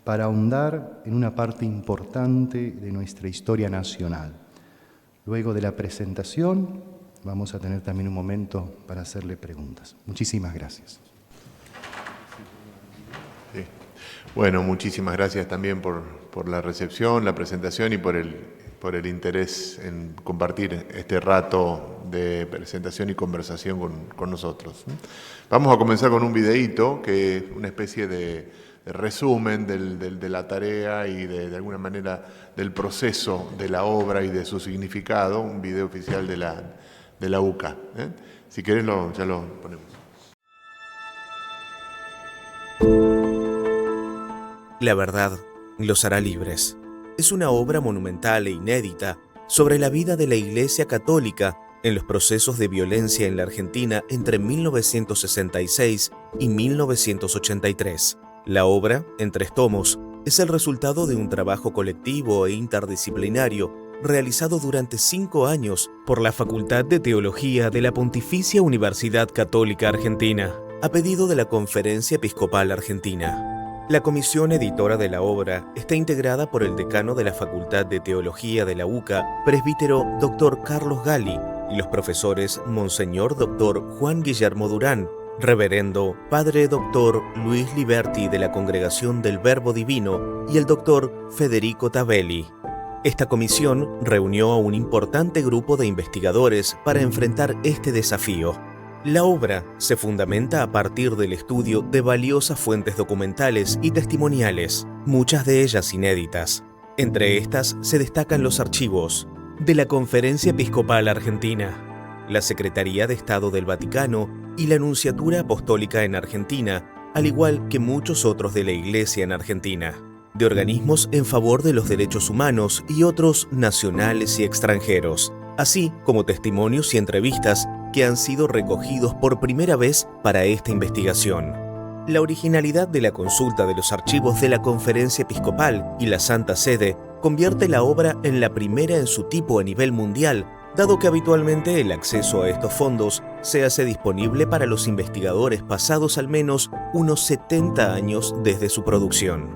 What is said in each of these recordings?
para ahondar en una parte importante de nuestra historia nacional. Luego de la presentación vamos a tener también un momento para hacerle preguntas. Muchísimas gracias. Sí. Bueno, muchísimas gracias también por la recepción, la presentación y por el interés en compartir este rato de presentación y conversación con nosotros. Vamos a comenzar con un videíto que es una especie de resumen de la tarea y de alguna manera del proceso de la obra y de su significado, un video oficial de la UCA. Si querés ya lo ponemos. La verdad los hará libres. Es una obra monumental e inédita sobre la vida de la Iglesia Católica en los procesos de violencia en la Argentina entre 1966 y 1983. La obra, en 3 tomos, es el resultado de un trabajo colectivo e interdisciplinario realizado durante 5 años por la Facultad de Teología de la Pontificia Universidad Católica Argentina, a pedido de la Conferencia Episcopal Argentina. La comisión editora de la obra está integrada por el decano de la Facultad de Teología de la UCA, presbítero Dr. Carlos Gali, y los profesores Monseñor Dr. Juan Guillermo Durán, Reverendo Padre Dr. Luis Liberti de la Congregación del Verbo Divino y el Dr. Federico Tavelli. Esta comisión reunió a un importante grupo de investigadores para enfrentar este desafío. La obra se fundamenta a partir del estudio de valiosas fuentes documentales y testimoniales, muchas de ellas inéditas. Entre estas se destacan los archivos de la Conferencia Episcopal Argentina, la Secretaría de Estado del Vaticano y la Nunciatura Apostólica en Argentina, al igual que muchos otros de la Iglesia en Argentina, de organismos en favor de los derechos humanos y otros nacionales y extranjeros, así como testimonios y entrevistas que han sido recogidos por primera vez para esta investigación. La originalidad de la consulta de los archivos de la Conferencia Episcopal y la Santa Sede convierte la obra en la primera en su tipo a nivel mundial, dado que habitualmente el acceso a estos fondos se hace disponible para los investigadores pasados al menos unos 70 años desde su producción.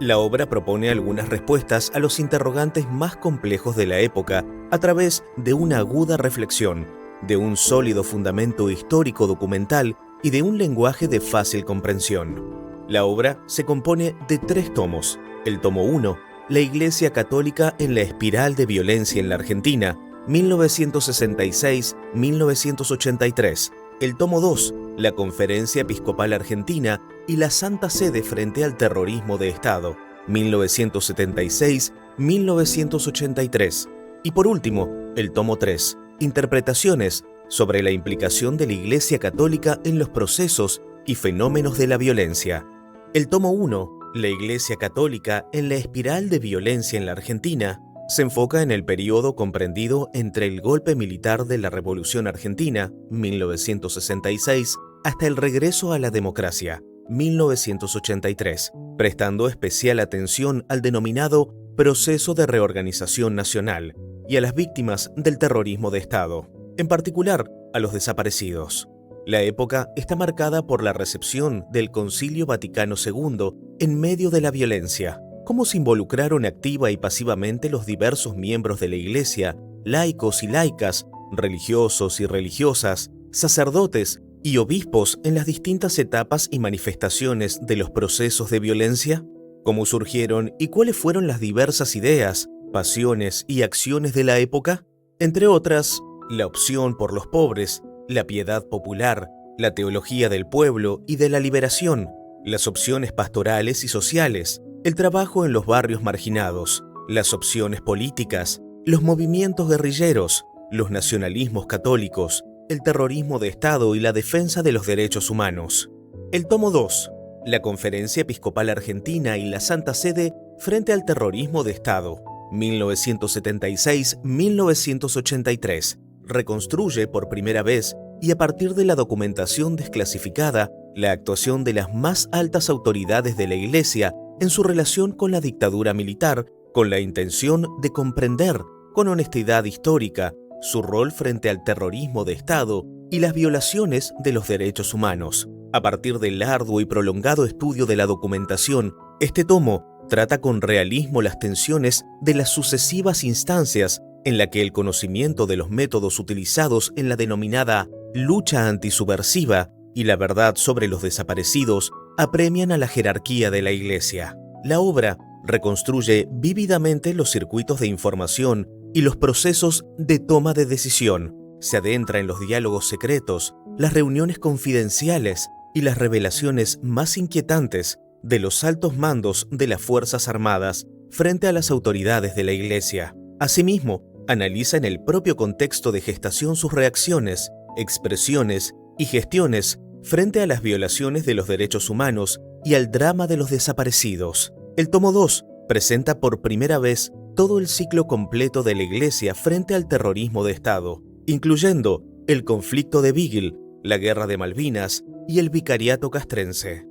La obra propone algunas respuestas a los interrogantes más complejos de la época a través de una aguda reflexión, de un sólido fundamento histórico documental y de un lenguaje de fácil comprensión. La obra se compone de 3 tomos. El tomo 1, La Iglesia Católica en la espiral de violencia en la Argentina, 1966-1983. El tomo 2, La Conferencia Episcopal Argentina y la Santa Sede frente al terrorismo de Estado, 1976-1983. Y por último, el tomo 3, Interpretaciones sobre la implicación de la Iglesia Católica en los procesos y fenómenos de la violencia. El tomo 1, La Iglesia Católica en la espiral de violencia en la Argentina, se enfoca en el periodo comprendido entre el golpe militar de la Revolución Argentina, 1966, hasta el regreso a la democracia, 1983, prestando especial atención al denominado proceso de reorganización nacional y a las víctimas del terrorismo de Estado, en particular a los desaparecidos. La época está marcada por la recepción del Concilio Vaticano II en medio de la violencia, cómo se involucraron activa y pasivamente los diversos miembros de la Iglesia, laicos y laicas, religiosos y religiosas, sacerdotes y obispos en las distintas etapas y manifestaciones de los procesos de violencia, cómo surgieron y cuáles fueron las diversas ideas, pasiones y acciones de la época, entre otras, la opción por los pobres, la piedad popular, la teología del pueblo y de la liberación, las opciones pastorales y sociales, el trabajo en los barrios marginados, las opciones políticas, los movimientos guerrilleros, los nacionalismos católicos, el terrorismo de Estado y la defensa de los derechos humanos. El tomo 2, La Conferencia Episcopal Argentina y la Santa Sede frente al terrorismo de Estado, 1976-1983, reconstruye por primera vez y a partir de la documentación desclasificada la actuación de las más altas autoridades de la Iglesia en su relación con la dictadura militar, con la intención de comprender con honestidad histórica su rol frente al terrorismo de Estado y las violaciones de los derechos humanos. A partir del arduo y prolongado estudio de la documentación Este tomo trata con realismo las tensiones de las sucesivas instancias en la que el conocimiento de los métodos utilizados en la denominada lucha antisubversiva y la verdad sobre los desaparecidos apremian a la jerarquía de la Iglesia. La obra reconstruye vívidamente los circuitos de información y los procesos de toma de decisión. Se adentra en los diálogos secretos, las reuniones confidenciales y las revelaciones más inquietantes de los altos mandos de las Fuerzas Armadas frente a las autoridades de la Iglesia. Asimismo, analiza en el propio contexto de gestación sus reacciones, expresiones y gestiones frente a las violaciones de los derechos humanos y al drama de los desaparecidos. El tomo 2 presenta por primera vez todo el ciclo completo de la Iglesia frente al terrorismo de Estado, incluyendo el conflicto de Beagle, la Guerra de Malvinas y el Vicariato Castrense.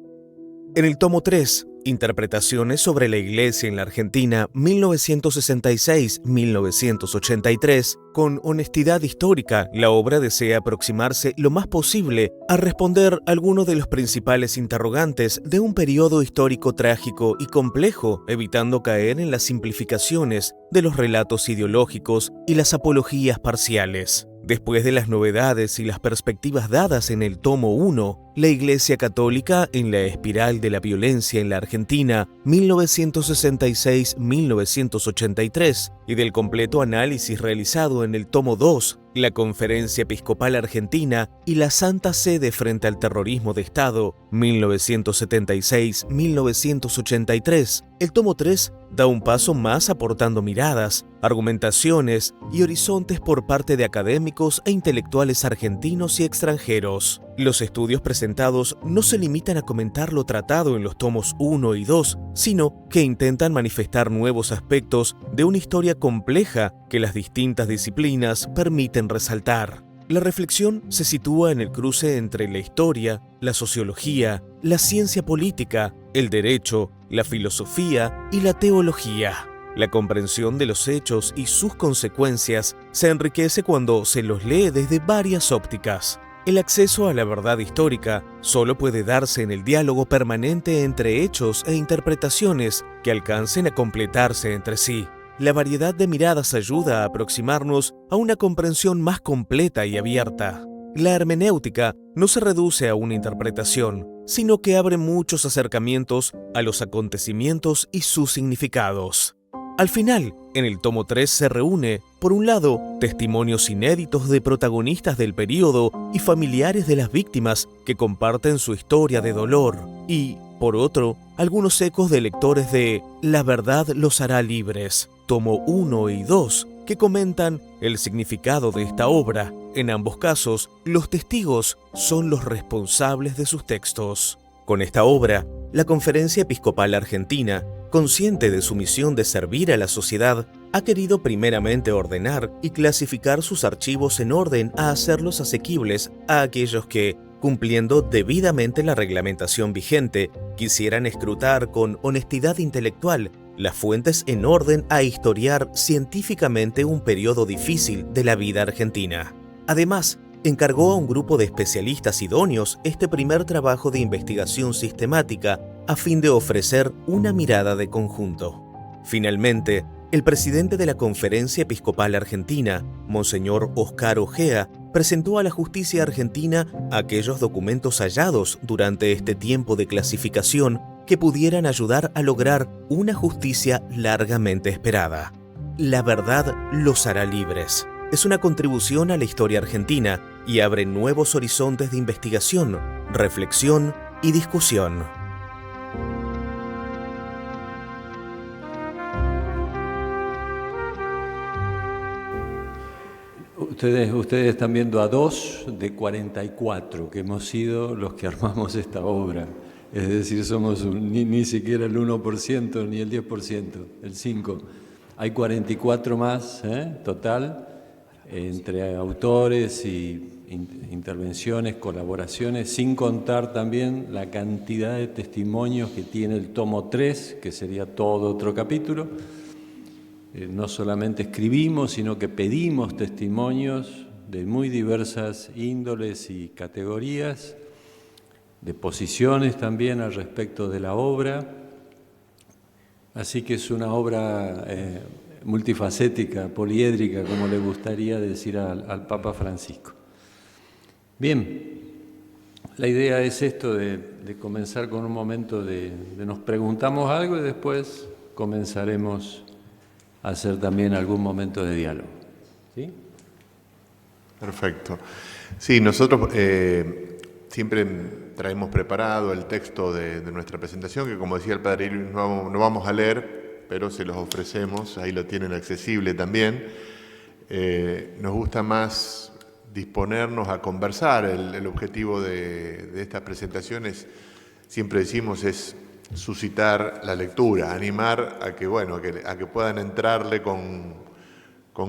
En el tomo 3, Interpretaciones sobre la Iglesia en la Argentina 1966-1983, con honestidad histórica, la obra desea aproximarse lo más posible a responder algunos de los principales interrogantes de un periodo histórico trágico y complejo, evitando caer en las simplificaciones de los relatos ideológicos y las apologías parciales. Después de las novedades y las perspectivas dadas en el tomo 1, la Iglesia Católica en la espiral de la violencia en la Argentina 1966-1983 y del completo análisis realizado en el tomo 2, la Conferencia Episcopal Argentina y la Santa Sede frente al terrorismo de Estado 1976-1983, el tomo 3 da un paso más aportando miradas, argumentaciones y horizontes por parte de académicos e intelectuales argentinos y extranjeros. Los estudios presentados no se limitan a comentar lo tratado en los tomos 1 y 2, sino que intentan manifestar nuevos aspectos de una historia compleja que las distintas disciplinas permiten resaltar. La reflexión se sitúa en el cruce entre la historia, la sociología, la ciencia política, el derecho, la filosofía y la teología. La comprensión de los hechos y sus consecuencias se enriquece cuando se los lee desde varias ópticas. El acceso a la verdad histórica solo puede darse en el diálogo permanente entre hechos e interpretaciones que alcancen a completarse entre sí. La variedad de miradas ayuda a aproximarnos a una comprensión más completa y abierta. La hermenéutica no se reduce a una interpretación, sino que abre muchos acercamientos a los acontecimientos y sus significados. Al final, en el tomo 3 se reúne, por un lado, testimonios inéditos de protagonistas del período y familiares de las víctimas que comparten su historia de dolor, y, por otro, algunos ecos de lectores de La verdad los hará libres, tomo 1 y 2, que comentan el significado de esta obra. En ambos casos, los testigos son los responsables de sus textos. Con esta obra, la Conferencia Episcopal Argentina, consciente de su misión de servir a la sociedad, ha querido primeramente ordenar y clasificar sus archivos en orden a hacerlos asequibles a aquellos que, cumpliendo debidamente la reglamentación vigente, quisieran escrutar con honestidad intelectual las fuentes en orden a historiar científicamente un periodo difícil de la vida argentina. Además, encargó a un grupo de especialistas idóneos este primer trabajo de investigación sistemática a fin de ofrecer una mirada de conjunto. Finalmente, el presidente de la Conferencia Episcopal Argentina, Monseñor Oscar Ojea, presentó a la justicia argentina aquellos documentos hallados durante este tiempo de clasificación que pudieran ayudar a lograr una justicia largamente esperada. La verdad los hará libres. Es una contribución a la historia argentina y abre nuevos horizontes de investigación, reflexión y discusión. Ustedes están viendo a 2 de 44 que hemos sido los que armamos esta obra. Es decir, somos ni siquiera el 1% ni el 10%, el 5%. Hay 44 más, total, entre autores y intervenciones, colaboraciones, sin contar también la cantidad de testimonios que tiene el tomo 3, que sería todo otro capítulo. No solamente escribimos, sino que pedimos testimonios de muy diversas índoles y categorías, de posiciones también al respecto de la obra, Así que es una obra multifacética, poliédrica, como le gustaría decir al Papa Francisco. Bien, la idea es esto de comenzar con un momento de nos preguntamos algo y después comenzaremos a hacer también algún momento de diálogo. ¿Sí? Perfecto. Sí, nosotros siempre traemos preparado el texto de nuestra presentación, que como decía el Padre Luis, no vamos a leer, pero se los ofrecemos, ahí lo tienen accesible también. Nos gusta más disponernos a conversar. El objetivo de estas presentaciones, siempre decimos, es suscitar la lectura, animar a que, bueno, a que puedan entrarle con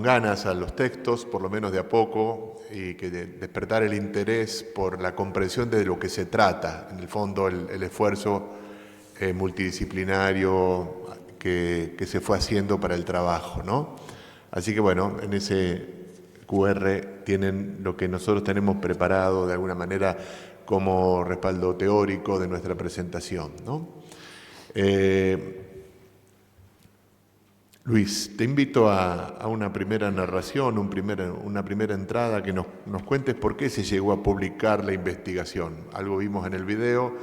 ganas a los textos, por lo menos de a poco, y que despertar el interés por la comprensión de lo que se trata, en el fondo el esfuerzo multidisciplinario que se fue haciendo para el trabajo, ¿no? Así que bueno, en ese QR tienen lo que nosotros tenemos preparado de alguna manera como respaldo teórico de nuestra presentación, ¿no? Luis, te invito a una primera narración, una primera entrada, que nos cuentes por qué se llegó a publicar la investigación. Algo vimos en el video,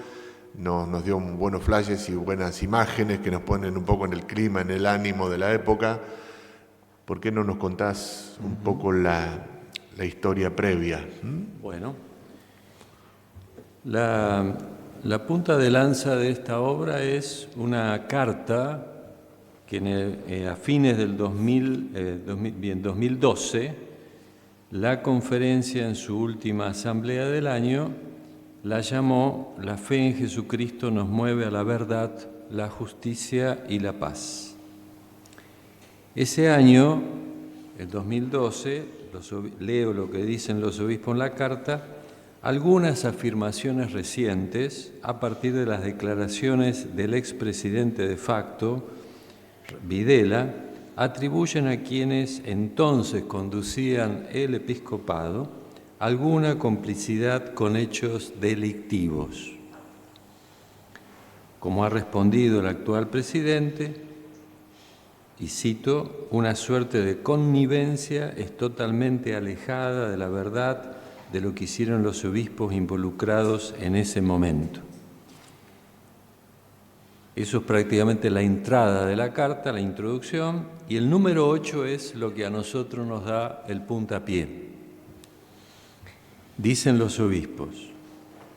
nos dio buenos flashes y buenas imágenes que nos ponen un poco en el clima, en el ánimo de la época. ¿Por qué no nos contás un poco la historia previa? Bueno, la punta de lanza de esta obra es una carta que a fines del 2012, la conferencia en su última asamblea del año la llamó "La fe en Jesucristo nos mueve a la verdad, la justicia y la paz". Ese año, el 2012, leo lo que dicen los obispos en la carta, algunas afirmaciones recientes a partir de las declaraciones del expresidente de facto, Videla, atribuyen a quienes entonces conducían el episcopado alguna complicidad con hechos delictivos. Como ha respondido el actual presidente, y cito, "una suerte de connivencia es totalmente alejada de la verdad de lo que hicieron los obispos involucrados en ese momento". Eso es prácticamente la entrada de la carta, la introducción, y el número 8 es lo que a nosotros nos da el puntapié. Dicen los obispos: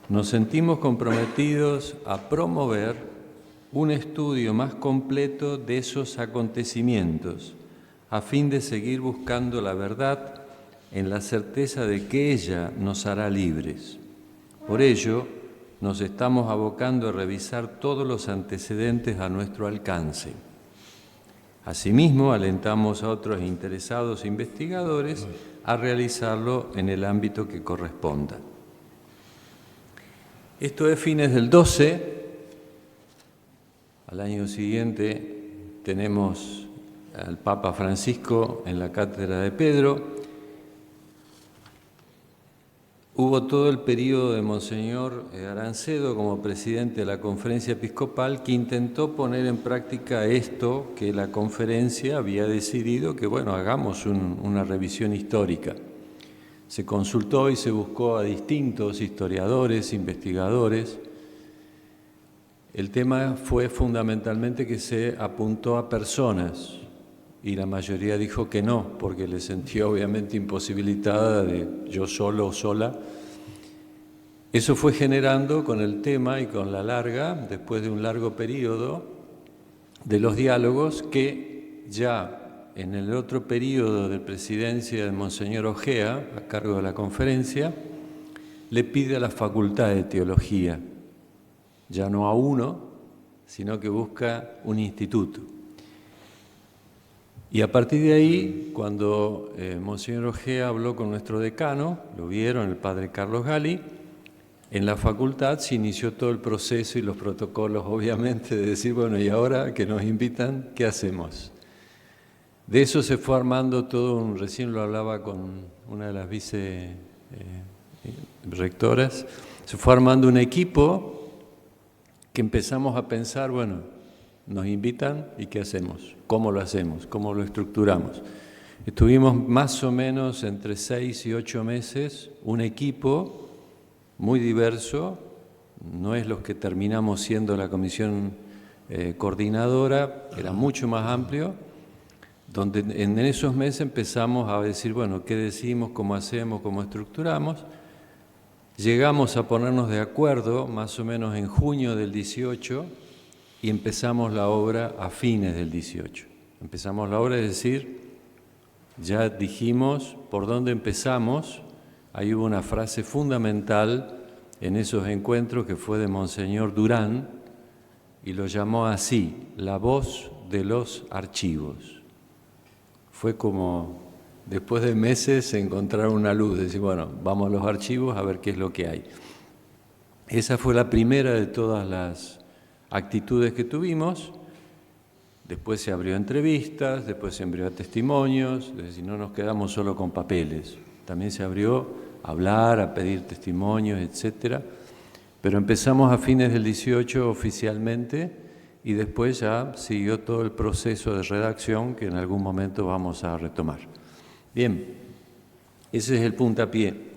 "Nos sentimos comprometidos a promover un estudio más completo de esos acontecimientos, a fin de seguir buscando la verdad en la certeza de que ella nos hará libres. Por ello, nos estamos abocando a revisar todos los antecedentes a nuestro alcance. Asimismo, alentamos a otros interesados investigadores a realizarlo en el ámbito que corresponda". Esto es fines del 12. Al año siguiente tenemos al Papa Francisco en la Cátedra de Pedro. Hubo todo el periodo de Monseñor Arancedo como presidente de la Conferencia Episcopal, que intentó poner en práctica esto que la conferencia había decidido, que bueno, hagamos una revisión histórica. Se consultó y se buscó a distintos historiadores, investigadores. El tema fue fundamentalmente que se apuntó a personas, y la mayoría dijo que no, porque le sentía obviamente imposibilitada de yo solo o sola. Eso fue generando con el tema y con la larga, después de un largo periodo de los diálogos, que ya en el otro periodo de presidencia de Monseñor Ojea, a cargo de la conferencia, le pide a la Facultad de Teología, ya no a uno, sino que busca un instituto. Y a partir de ahí, cuando Monseñor Ojea habló con nuestro decano, lo vieron, el padre Carlos Gali, en la facultad se inició todo el proceso y los protocolos, obviamente, de decir, bueno, y ahora que nos invitan, ¿qué hacemos? De eso se fue armando todo recién lo hablaba con una de las vicerrectoras, se fue armando un equipo que empezamos a pensar, bueno, Nos invitan y ¿qué hacemos? ¿Cómo lo hacemos? ¿Cómo lo estructuramos? Estuvimos más o menos entre 6 y 8 meses, un equipo muy diverso, no es los que terminamos siendo la comisión coordinadora, era mucho más amplio, donde en esos meses empezamos a decir, bueno, ¿qué decimos, cómo hacemos, cómo estructuramos? Llegamos a ponernos de acuerdo más o menos en junio del 18 y empezamos la obra a fines del 18. Empezamos la obra, es decir, ya dijimos por dónde empezamos. Ahí hubo una frase fundamental en esos encuentros que fue de Monseñor Durán y lo llamó así, la voz de los archivos. Fue como, después de meses, encontrar una luz, decir, bueno, vamos a los archivos a ver qué es lo que hay. Esa fue la primera de todas las actitudes que tuvimos. Después se abrió entrevistas, después se abrió testimonios, es decir, no nos quedamos solo con papeles. También se abrió a hablar, a pedir testimonios, etc. Pero empezamos a fines del 18 oficialmente y después ya siguió todo el proceso de redacción que en algún momento vamos a retomar. Bien, ese es el puntapié.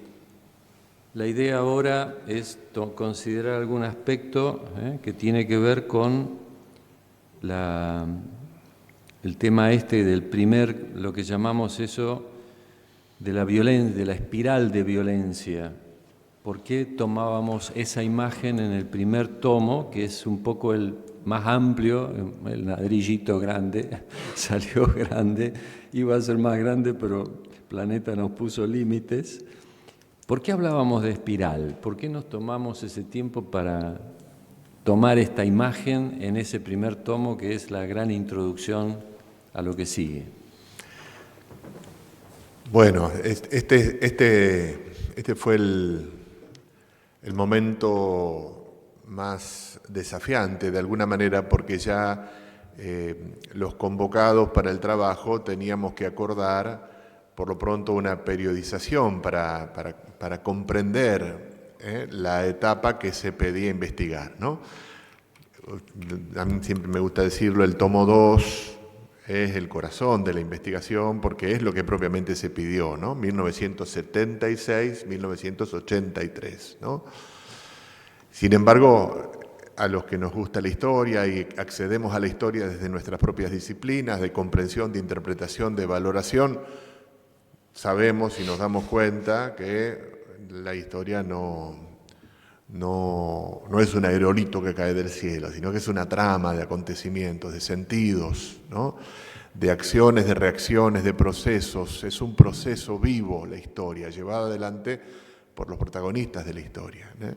La idea ahora es considerar algún aspecto que tiene que ver con el tema del lo que llamamos eso, de la violencia, de la espiral de violencia. ¿Por qué tomábamos esa imagen en el primer tomo, que es un poco el más amplio, el ladrillito grande, salió grande, iba a ser más grande, pero Planeta nos puso límites? ¿Por qué hablábamos de espiral? ¿Por qué nos tomamos ese tiempo para tomar esta imagen en ese primer tomo que es la gran introducción a lo que sigue? Bueno, este fue el momento más desafiante de alguna manera, porque ya los convocados para el trabajo teníamos que acordar por lo pronto una periodización para comprender la etapa que se pedía investigar, ¿no? A mí siempre me gusta decirlo, el tomo 2 es el corazón de la investigación porque es lo que propiamente se pidió, ¿no? 1976-1983, ¿no? Sin embargo, a los que nos gusta la historia y accedemos a la historia desde nuestras propias disciplinas de comprensión, de interpretación, de valoración, sabemos y nos damos cuenta que la historia no es un aerolito que cae del cielo, sino que es una trama de acontecimientos, de sentidos, ¿no? De acciones, de reacciones, de procesos. Es un proceso vivo la historia, llevada adelante por los protagonistas de la historia, ¿eh?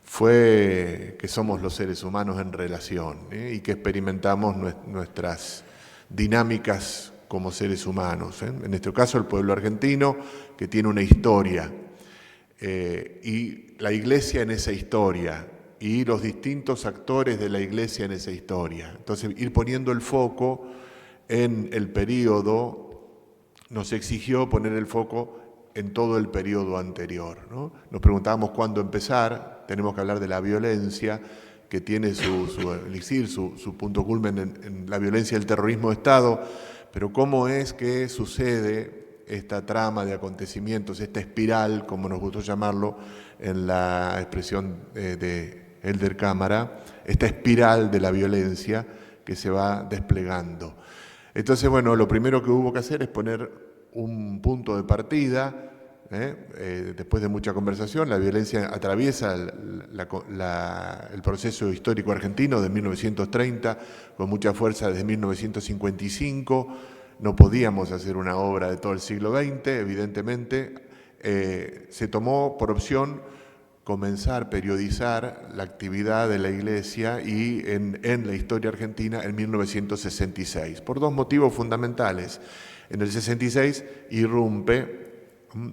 Fue que somos los seres humanos en relación, y que experimentamos nuestras dinámicas como seres humanos, ¿eh? En este caso el pueblo argentino, que tiene una historia, y la Iglesia en esa historia, y los distintos actores de la Iglesia en esa historia. Entonces, ir poniendo el foco en el periodo nos exigió poner el foco en todo el periodo anterior, ¿no? Nos preguntábamos cuándo empezar. Tenemos que hablar de la violencia, que tiene su elixir, su punto culmen en la violencia del terrorismo de Estado, pero cómo es que sucede esta trama de acontecimientos, esta espiral, como nos gustó llamarlo en la expresión de Elder Cámara, esta espiral de la violencia que se va desplegando. Entonces, bueno, lo primero que hubo que hacer es poner un punto de partida. Después de mucha conversación, la violencia atraviesa el proceso histórico argentino de 1930 con mucha fuerza desde 1955. No podíamos hacer una obra de todo el siglo XX, evidentemente. Se tomó por opción comenzar a periodizar la actividad de la Iglesia y en la historia argentina en 1966, por dos motivos fundamentales. En el 66 irrumpe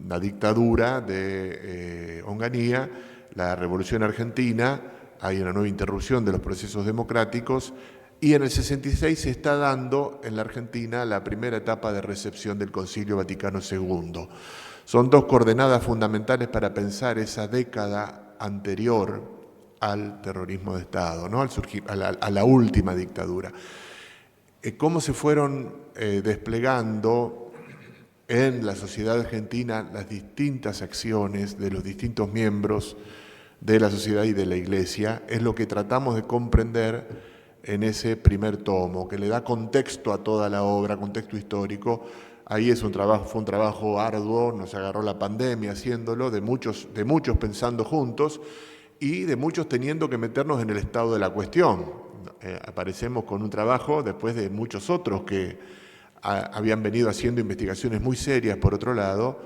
la dictadura de Onganía, la Revolución Argentina, hay una nueva interrupción de los procesos democráticos, y en el 66 se está dando en la Argentina la primera etapa de recepción del Concilio Vaticano II. Son dos coordenadas fundamentales para pensar esa década anterior al terrorismo de Estado, ¿no? A la última dictadura. Cómo se fueron desplegando en la sociedad argentina las distintas acciones de los distintos miembros de la sociedad y de la Iglesia, es lo que tratamos de comprender en ese primer tomo, que le da contexto a toda la obra, contexto histórico. Ahí fue un trabajo arduo, nos agarró la pandemia haciéndolo, de muchos pensando juntos y de muchos teniendo que meternos en el estado de la cuestión. Aparecemos con un trabajo después de muchos otros que habían venido haciendo investigaciones muy serias por otro lado.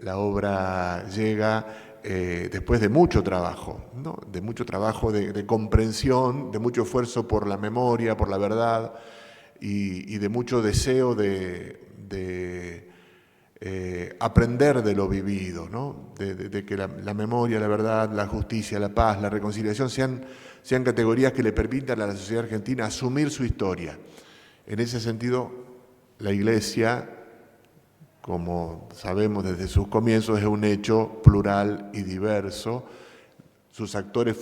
La obra llega después de mucho trabajo, ¿no? De mucho trabajo de comprensión, de mucho esfuerzo por la memoria, por la verdad y de mucho deseo de aprender de lo vivido, ¿no? De que la memoria, la verdad, la justicia, la paz, la reconciliación sean categorías que le permitan a la sociedad argentina asumir su historia. En ese sentido, la Iglesia, como sabemos desde sus comienzos, es un hecho plural y diverso. Sus actores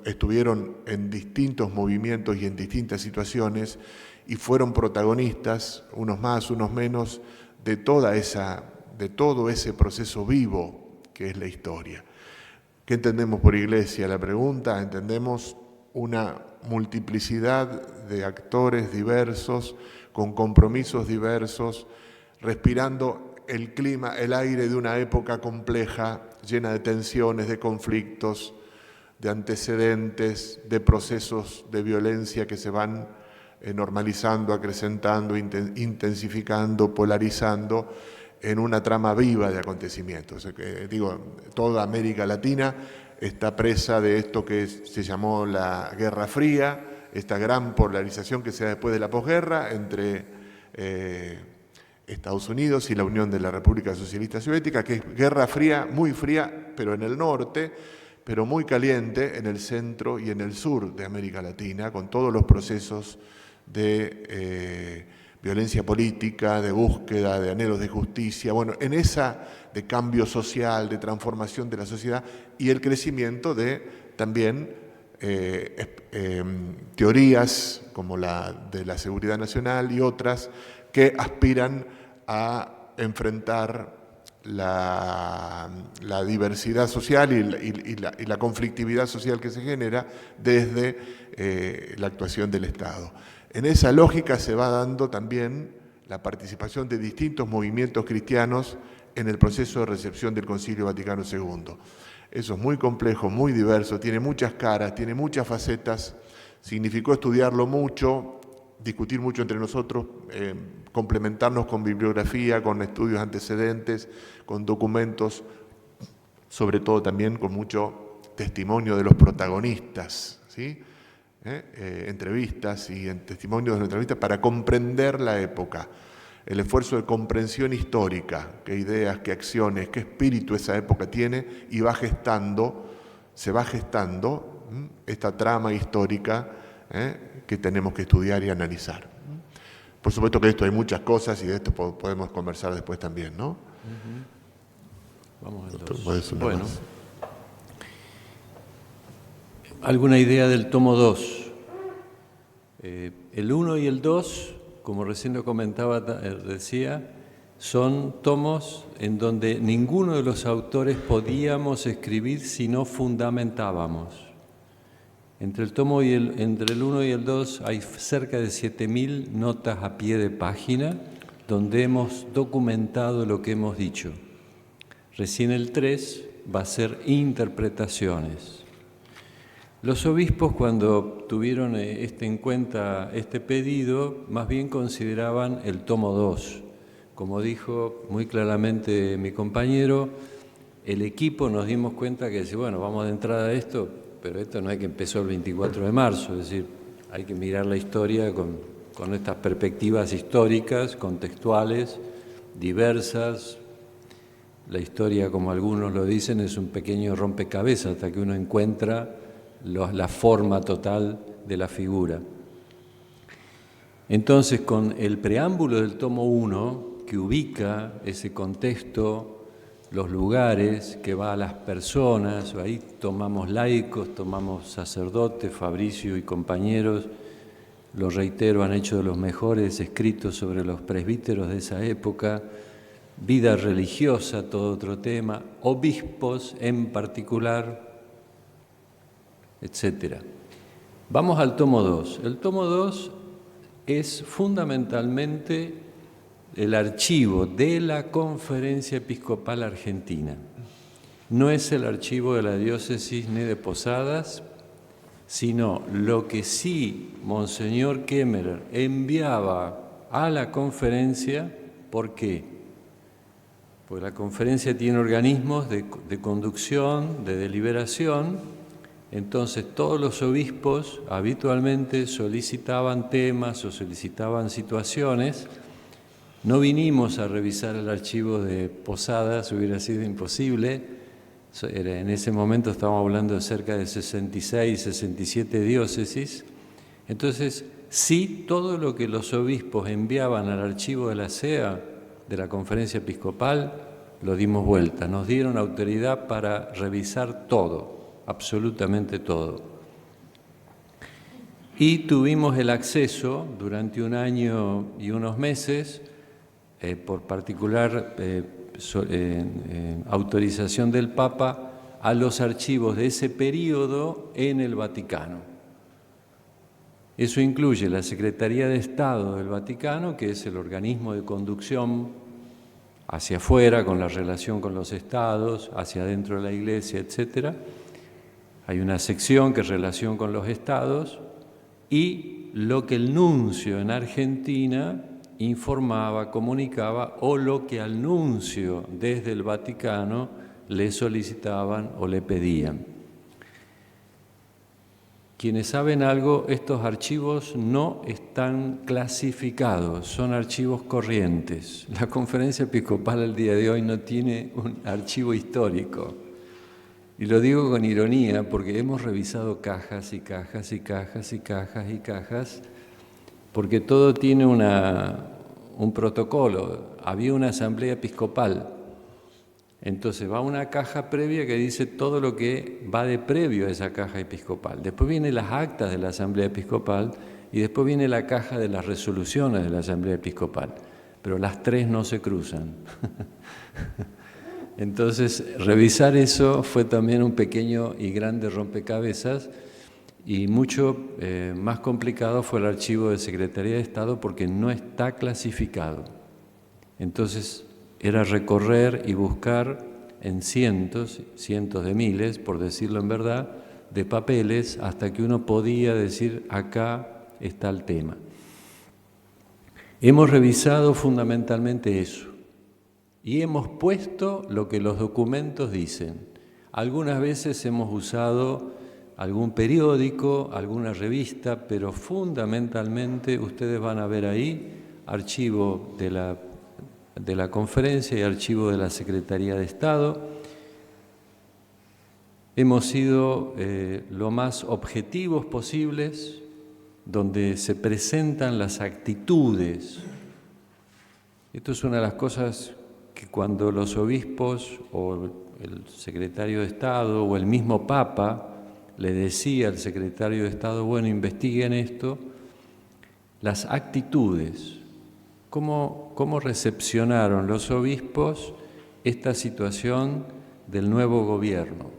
estuvieron en distintos movimientos y en distintas situaciones y fueron protagonistas, unos más, unos menos, de todo ese proceso vivo que es la historia. ¿Qué entendemos por Iglesia? La pregunta, entendemos una multiplicidad de actores diversos, con compromisos diversos, respirando el clima, el aire de una época compleja, llena de tensiones, de conflictos, de antecedentes, de procesos de violencia que se van normalizando, acrecentando, intensificando, polarizando en una trama viva de acontecimientos. Toda América Latina está presa de esto que se llamó la Guerra Fría, esta gran polarización que se da después de la posguerra entre Estados Unidos y la Unión de la República Socialista Soviética, que es guerra fría, muy fría, pero en el norte, pero muy caliente en el centro y en el sur de América Latina, con todos los procesos de violencia política, de búsqueda, de anhelos de justicia, en esa de cambio social, de transformación de la sociedad y el crecimiento de también teorías como la de la seguridad nacional y otras que aspiran a enfrentar la diversidad social y la conflictividad social que se genera desde la actuación del Estado. En esa lógica se va dando también la participación de distintos movimientos cristianos en el proceso de recepción del Concilio Vaticano II. Eso es muy complejo, muy diverso, tiene muchas caras, tiene muchas facetas, significó estudiarlo mucho, discutir mucho entre nosotros, complementarnos con bibliografía, con estudios antecedentes, con documentos, sobre todo también con mucho testimonio de los protagonistas, ¿sí? Entrevistas y testimonios de los entrevistas para comprender la época, el esfuerzo de comprensión histórica, qué ideas, qué acciones, qué espíritu esa época tiene y se va gestando esta trama histórica que tenemos que estudiar y analizar. Por supuesto que de esto hay muchas cosas y de esto podemos conversar después también, ¿no? Vamos entonces. Bueno, ¿alguna idea del tomo 2? El 1 y el 2, como recién lo comentaba, decía, son tomos en donde ninguno de los autores podíamos escribir si no fundamentábamos. Entre el 1 y el 2 hay cerca de 7.000 notas a pie de página donde hemos documentado lo que hemos dicho. Recién el 3 va a ser interpretaciones. Los obispos, cuando tuvieron en cuenta este pedido, más bien consideraban el tomo 2. Como dijo muy claramente mi compañero, el equipo nos dimos cuenta que, vamos de entrada a esto, pero esto no es que empezó el 24 de marzo, es decir, hay que mirar la historia con estas perspectivas históricas, contextuales, diversas. La historia, como algunos lo dicen, es un pequeño rompecabezas hasta que uno encuentra la forma total de la figura. Entonces, con el preámbulo del tomo 1, que ubica ese contexto los lugares, que va a las personas. Ahí tomamos laicos, tomamos sacerdotes, Fabricio y compañeros, lo reitero, han hecho de los mejores escritos sobre los presbíteros de esa época, vida religiosa, todo otro tema, obispos en particular, etc. Vamos al tomo 2. El tomo 2 es fundamentalmente el archivo de la Conferencia Episcopal Argentina. No es el archivo de la diócesis ni de Posadas, sino lo que sí Monseñor Kemmerer enviaba a la conferencia. ¿Por qué? Porque la conferencia tiene organismos de conducción, de deliberación. Entonces todos los obispos habitualmente solicitaban temas o solicitaban situaciones. No vinimos a revisar el archivo de Posadas, hubiera sido imposible. En ese momento estábamos hablando de cerca de 66, 67 diócesis. Entonces, sí, todo lo que los obispos enviaban al archivo de la SEA, de la Conferencia Episcopal, lo dimos vuelta. Nos dieron autoridad para revisar todo, absolutamente todo. Y tuvimos el acceso durante un año y unos meses, por particular autorización del Papa, a los archivos de ese período en el Vaticano. Eso incluye la Secretaría de Estado del Vaticano, que es el organismo de conducción hacia afuera, con la relación con los estados, hacia adentro de la Iglesia, etc. Hay una sección que es relación con los estados, y lo que el nuncio en Argentina informaba, comunicaba, o lo que al nuncio desde el Vaticano le solicitaban o le pedían. Quienes saben algo, estos archivos no están clasificados, son archivos corrientes. La Conferencia Episcopal al día de hoy no tiene un archivo histórico. Y lo digo con ironía porque hemos revisado cajas y cajas y cajas y cajas y cajas, porque todo tiene un protocolo. Había una asamblea episcopal, entonces va una caja previa que dice todo lo que va de previo a esa caja episcopal. Después vienen las actas de la asamblea episcopal y después viene la caja de las resoluciones de la asamblea episcopal, pero las tres no se cruzan. Entonces, revisar eso fue también un pequeño y grande rompecabezas. Y mucho más complicado fue el archivo de Secretaría de Estado porque no está clasificado. Entonces era recorrer y buscar en cientos de miles, por decirlo en verdad, de papeles hasta que uno podía decir acá está el tema. Hemos revisado fundamentalmente eso y hemos puesto lo que los documentos dicen. Algunas veces hemos usado algún periódico, alguna revista, pero fundamentalmente ustedes van a ver ahí archivo de la conferencia y archivo de la Secretaría de Estado. Hemos sido lo más objetivos posibles, donde se presentan las actitudes. Esto es una de las cosas que cuando los obispos o el secretario de Estado o el mismo Papa le decía al secretario de Estado, bueno, investiguen esto, las actitudes, cómo recepcionaron los obispos esta situación del nuevo gobierno,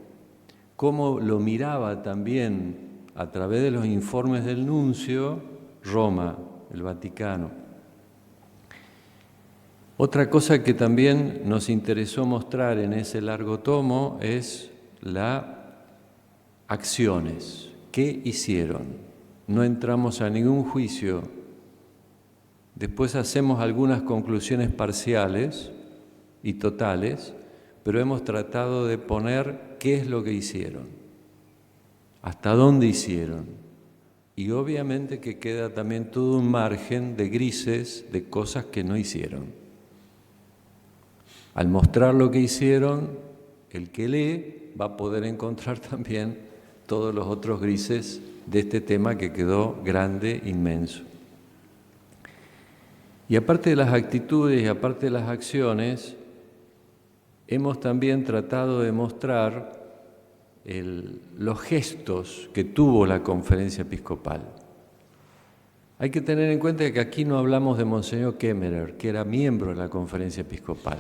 cómo lo miraba también a través de los informes del nuncio Roma, el Vaticano. Otra cosa que también nos interesó mostrar en ese largo tomo es las acciones. ¿Qué hicieron? No entramos a ningún juicio. Después hacemos algunas conclusiones parciales y totales, pero hemos tratado de poner qué es lo que hicieron, hasta dónde hicieron. Y obviamente que queda también todo un margen de grises de cosas que no hicieron. Al mostrar lo que hicieron, el que lee va a poder encontrar también todos los otros grises de este tema que quedó grande, inmenso. Y aparte de las actitudes y aparte de las acciones, hemos también tratado de mostrar los gestos que tuvo la Conferencia Episcopal. Hay que tener en cuenta que aquí no hablamos de Monseñor Kemmerer, que era miembro de la Conferencia Episcopal,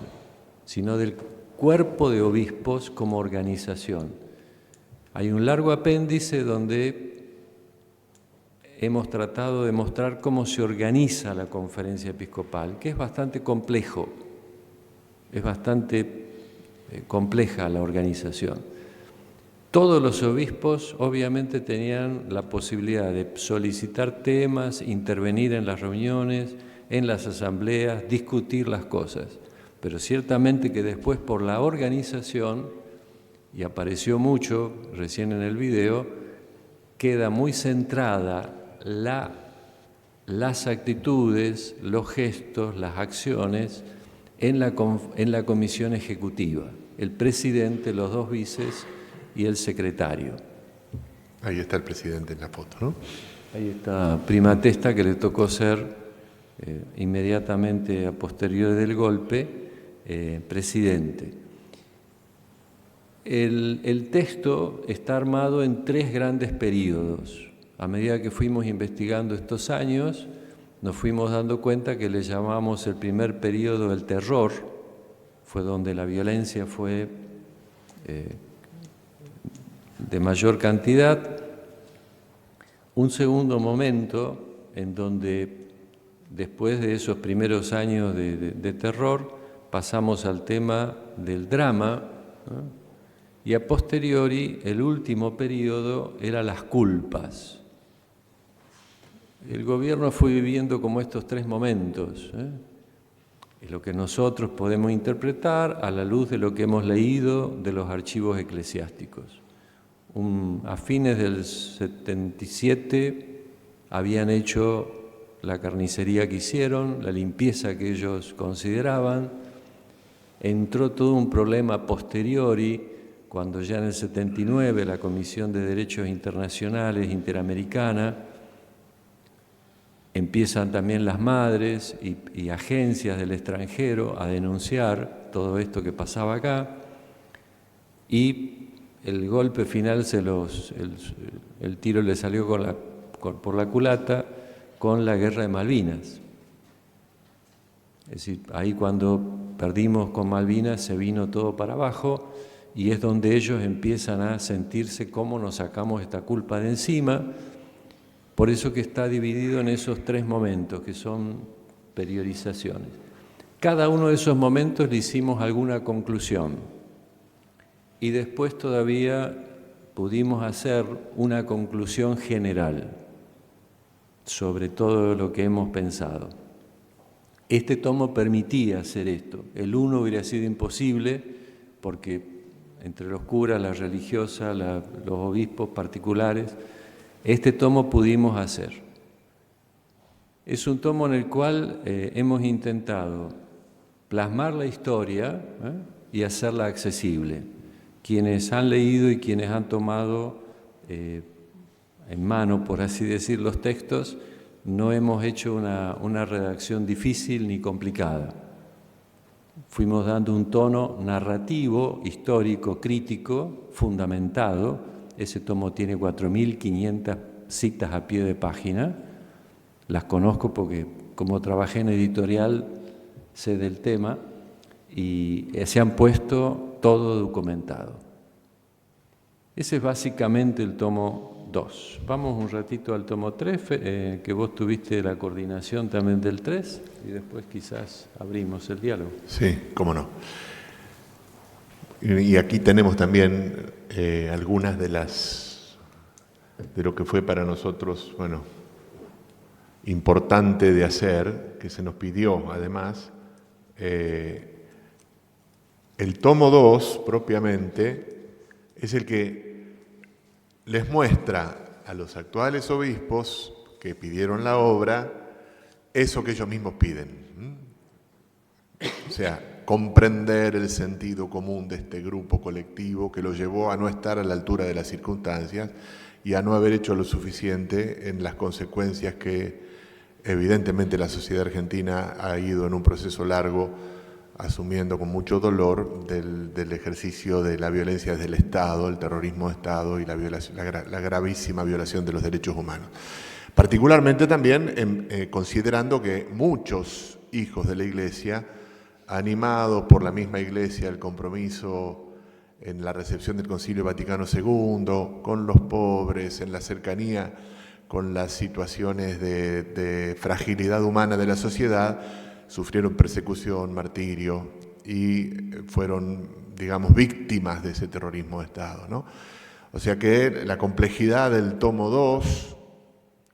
sino del cuerpo de obispos como organización. Hay un largo apéndice donde hemos tratado de mostrar cómo se organiza la Conferencia Episcopal, que es bastante complejo, es bastante compleja la organización. Todos los obispos obviamente tenían la posibilidad de solicitar temas, intervenir en las reuniones, en las asambleas, discutir las cosas. Pero ciertamente que después por la organización, y apareció mucho recién en el video, queda muy centrada las actitudes, los gestos, las acciones en la comisión ejecutiva. El presidente, los dos vices y el secretario. Ahí está el presidente en la foto, ¿no? Ahí está Prima Testa, que le tocó ser inmediatamente a posteriori del golpe presidente. El texto está armado en 3 grandes períodos. A medida que fuimos investigando estos años, nos fuimos dando cuenta que le llamamos el primer período el terror, fue donde la violencia fue de mayor cantidad. Un segundo momento en donde, después de esos primeros años de terror, pasamos al tema del drama, ¿no? Y a posteriori, el último periodo era las culpas. El gobierno fue viviendo como estos 3 momentos, es lo que nosotros podemos interpretar a la luz de lo que hemos leído de los archivos eclesiásticos. A fines del 77 habían hecho la carnicería que hicieron, la limpieza que ellos consideraban. Entró todo un problema a posteriori, cuando ya en el 79 la Comisión de Derechos Internacionales Interamericana, empiezan también las madres y agencias del extranjero a denunciar todo esto que pasaba acá, y el golpe final, el tiro le salió por la culata con la Guerra de Malvinas. Es decir, ahí cuando perdimos con Malvinas se vino todo para abajo, y es donde ellos empiezan a sentirse cómo nos sacamos esta culpa de encima. Por eso que está dividido en esos 3 momentos, que son periodizaciones. Cada uno de esos momentos le hicimos alguna conclusión. Y después todavía pudimos hacer una conclusión general sobre todo lo que hemos pensado. Este tomo permitía hacer esto. El 1 hubiera sido imposible porque entre los curas, las religiosas, los obispos particulares, este tomo pudimos hacer. Es un tomo en el cual hemos intentado plasmar la historia y hacerla accesible. Quienes han leído y quienes han tomado en mano, por así decir, los textos, no hemos hecho una redacción difícil ni complicada. Fuimos dando un tono narrativo, histórico, crítico, fundamentado. Ese tomo tiene 4.500 citas a pie de página. Las conozco porque, como trabajé en editorial, sé del tema y se han puesto todo documentado. Ese es básicamente el tomo 2. Vamos un ratito al tomo 3, que vos tuviste la coordinación también del 3, y después quizás abrimos el diálogo. Sí, cómo no. Y aquí tenemos también algunas de lo que fue para nosotros, bueno, importante de hacer, que se nos pidió además. El tomo 2, propiamente, es el que les muestra a los actuales obispos que pidieron la obra eso que ellos mismos piden. O sea, comprender el sentido común de este grupo colectivo que lo llevó a no estar a la altura de las circunstancias y a no haber hecho lo suficiente en las consecuencias que evidentemente la sociedad argentina ha ido en un proceso largo asumiendo con mucho dolor del ejercicio de la violencia del Estado, el terrorismo de Estado y la gravísima violación de los derechos humanos. Particularmente también considerando que muchos hijos de la Iglesia, animados por la misma Iglesia, el compromiso en la recepción del Concilio Vaticano II, con los pobres, en la cercanía con las situaciones de fragilidad humana de la sociedad, sufrieron persecución, martirio y fueron, digamos, víctimas de ese terrorismo de Estado, ¿no? O sea que la complejidad del tomo 2,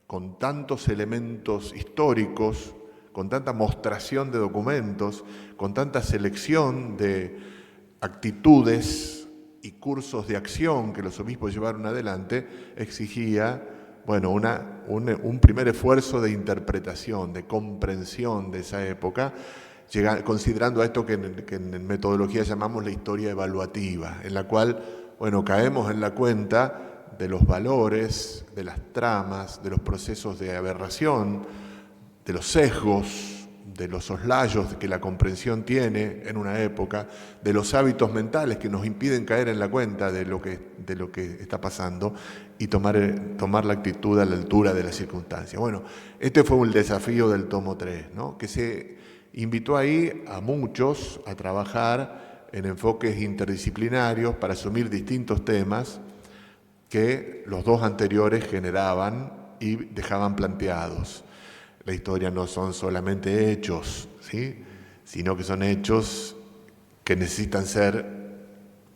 con tantos elementos históricos, con tanta mostración de documentos, con tanta selección de actitudes y cursos de acción que los obispos llevaron adelante, exigía, bueno, un primer esfuerzo de interpretación, de comprensión de esa época, considerando a esto que en metodología llamamos la historia evaluativa, en la cual, bueno, caemos en la cuenta de los valores, de las tramas, de los procesos de aberración, de los sesgos, de los soslayos que la comprensión tiene en una época, de los hábitos mentales que nos impiden caer en la cuenta de lo que está pasando y tomar la actitud a la altura de las circunstancias. Bueno, este fue un desafío del tomo 3, ¿no? Que se invitó ahí a muchos a trabajar en enfoques interdisciplinarios para asumir distintos temas que los dos anteriores generaban y dejaban planteados. La historia no son solamente hechos, ¿sí?, sino que son hechos que necesitan ser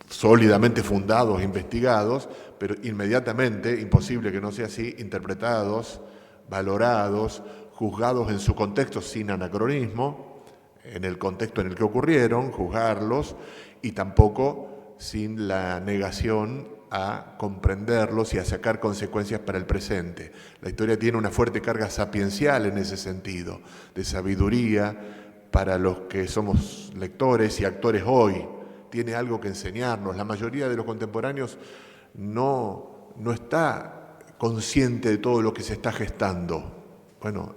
sólidamente fundados, investigados, pero inmediatamente, imposible que no sea así, interpretados, valorados, juzgados en su contexto sin anacronismo, en el contexto en el que ocurrieron, juzgarlos, y tampoco sin la negación a comprenderlos y a sacar consecuencias para el presente. La historia tiene una fuerte carga sapiencial en ese sentido, de sabiduría para los que somos lectores y actores hoy. Tiene algo que enseñarnos. La mayoría de los contemporáneos no está consciente de todo lo que se está gestando. Bueno,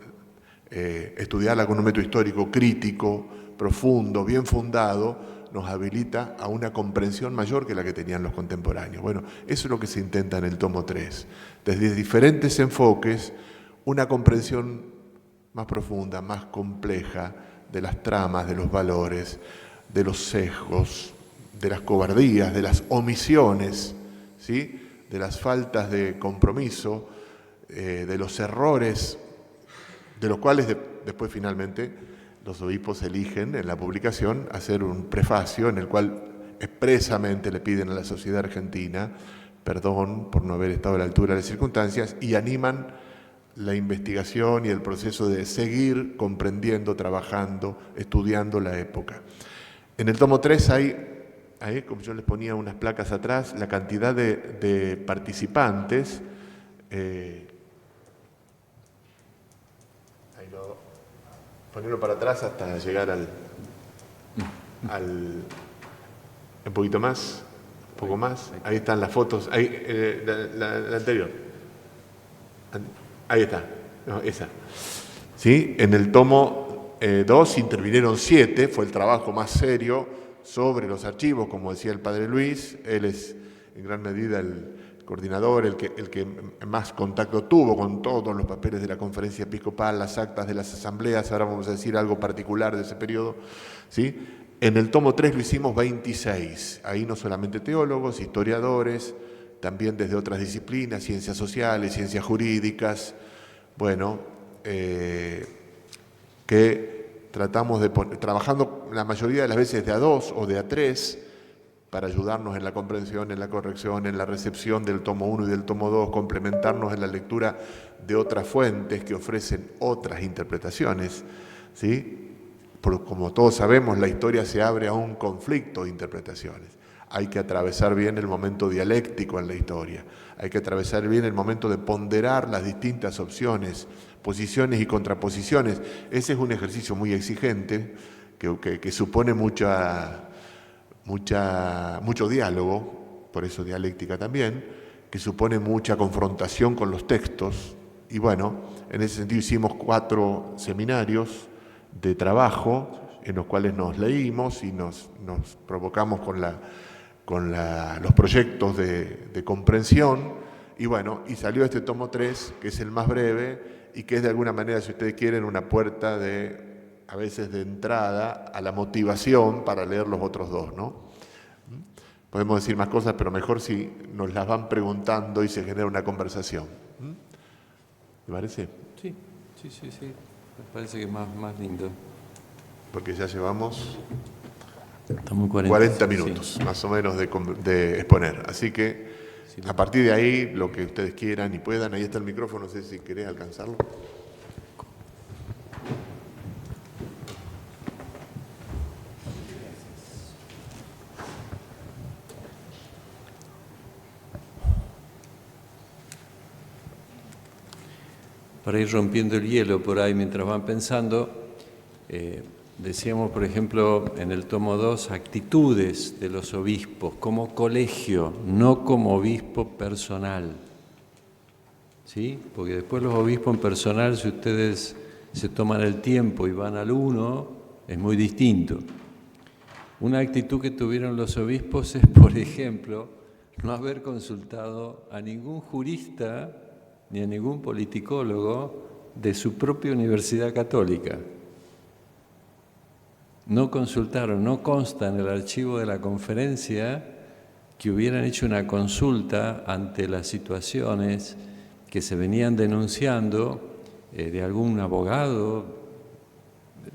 estudiarla con un método histórico crítico, profundo, bien fundado, nos habilita a una comprensión mayor que la que tenían los contemporáneos. Bueno, eso es lo que se intenta en el tomo 3. Desde diferentes enfoques, una comprensión más profunda, más compleja de las tramas, de los valores, de los sesgos, de las cobardías, de las omisiones, ¿sí?, de las faltas de compromiso, de los errores, de los cuales después finalmente los obispos eligen en la publicación hacer un prefacio en el cual expresamente le piden a la sociedad argentina perdón por no haber estado a la altura de las circunstancias y animan la investigación y el proceso de seguir comprendiendo, trabajando, estudiando la época. En el tomo 3 hay, como yo les ponía unas placas atrás, la cantidad de participantes. Ponerlo para atrás hasta llegar al un poquito más, un poco más. Ahí están las fotos. Ahí, la anterior. Ahí está. No, esa. ¿Sí? En el tomo 2 intervinieron 7. Fue el trabajo más serio sobre los archivos, como decía el padre Luis. Él es en gran medida el coordinador, el que más contacto tuvo con todos los papeles de la conferencia episcopal, las actas de las asambleas. Ahora vamos a decir algo particular de ese periodo, ¿sí? En el tomo 3 lo hicimos 26. Ahí no solamente teólogos, historiadores, también desde otras disciplinas, ciencias sociales, ciencias jurídicas, bueno, que tratamos de trabajando la mayoría de las veces de a 2 o de a 3, para ayudarnos en la comprensión, en la corrección, en la recepción del tomo 1 y del tomo 2, complementarnos en la lectura de otras fuentes que ofrecen otras interpretaciones, ¿sí? Como todos sabemos, la historia se abre a un conflicto de interpretaciones. Hay que atravesar bien el momento dialéctico en la historia, hay que atravesar bien el momento de ponderar las distintas opciones, posiciones y contraposiciones. Ese es un ejercicio muy exigente que supone mucho diálogo, por eso dialéctica también, que supone mucha confrontación con los textos. Y bueno, en ese sentido hicimos 4 seminarios de trabajo en los cuales nos leímos y nos provocamos con los proyectos de comprensión, y bueno, y salió este tomo 3, que es el más breve y que es de alguna manera, si ustedes quieren, una puerta a veces de entrada a la motivación para leer los otros dos, ¿no? Podemos decir más cosas, pero mejor si nos las van preguntando y se genera una conversación. ¿Te parece? Sí. Me parece que es más lindo. Porque ya llevamos Estamos 40 minutos, más o menos, de exponer. Así que, a partir de ahí, lo que ustedes quieran y puedan. Ahí está el micrófono, no sé si querés alcanzarlo. Para ir rompiendo el hielo por ahí mientras van pensando, decíamos, por ejemplo, en el tomo 2, actitudes de los obispos como colegio, no como obispo personal. ¿Sí? Porque después los obispos en personal, si ustedes se toman el tiempo y van al 1, es muy distinto. Una actitud que tuvieron los obispos es, por ejemplo, no haber consultado a ningún jurista ni a ningún politicólogo de su propia Universidad Católica. No consultaron, no consta en el archivo de la conferencia que hubieran hecho una consulta ante las situaciones que se venían denunciando de algún abogado,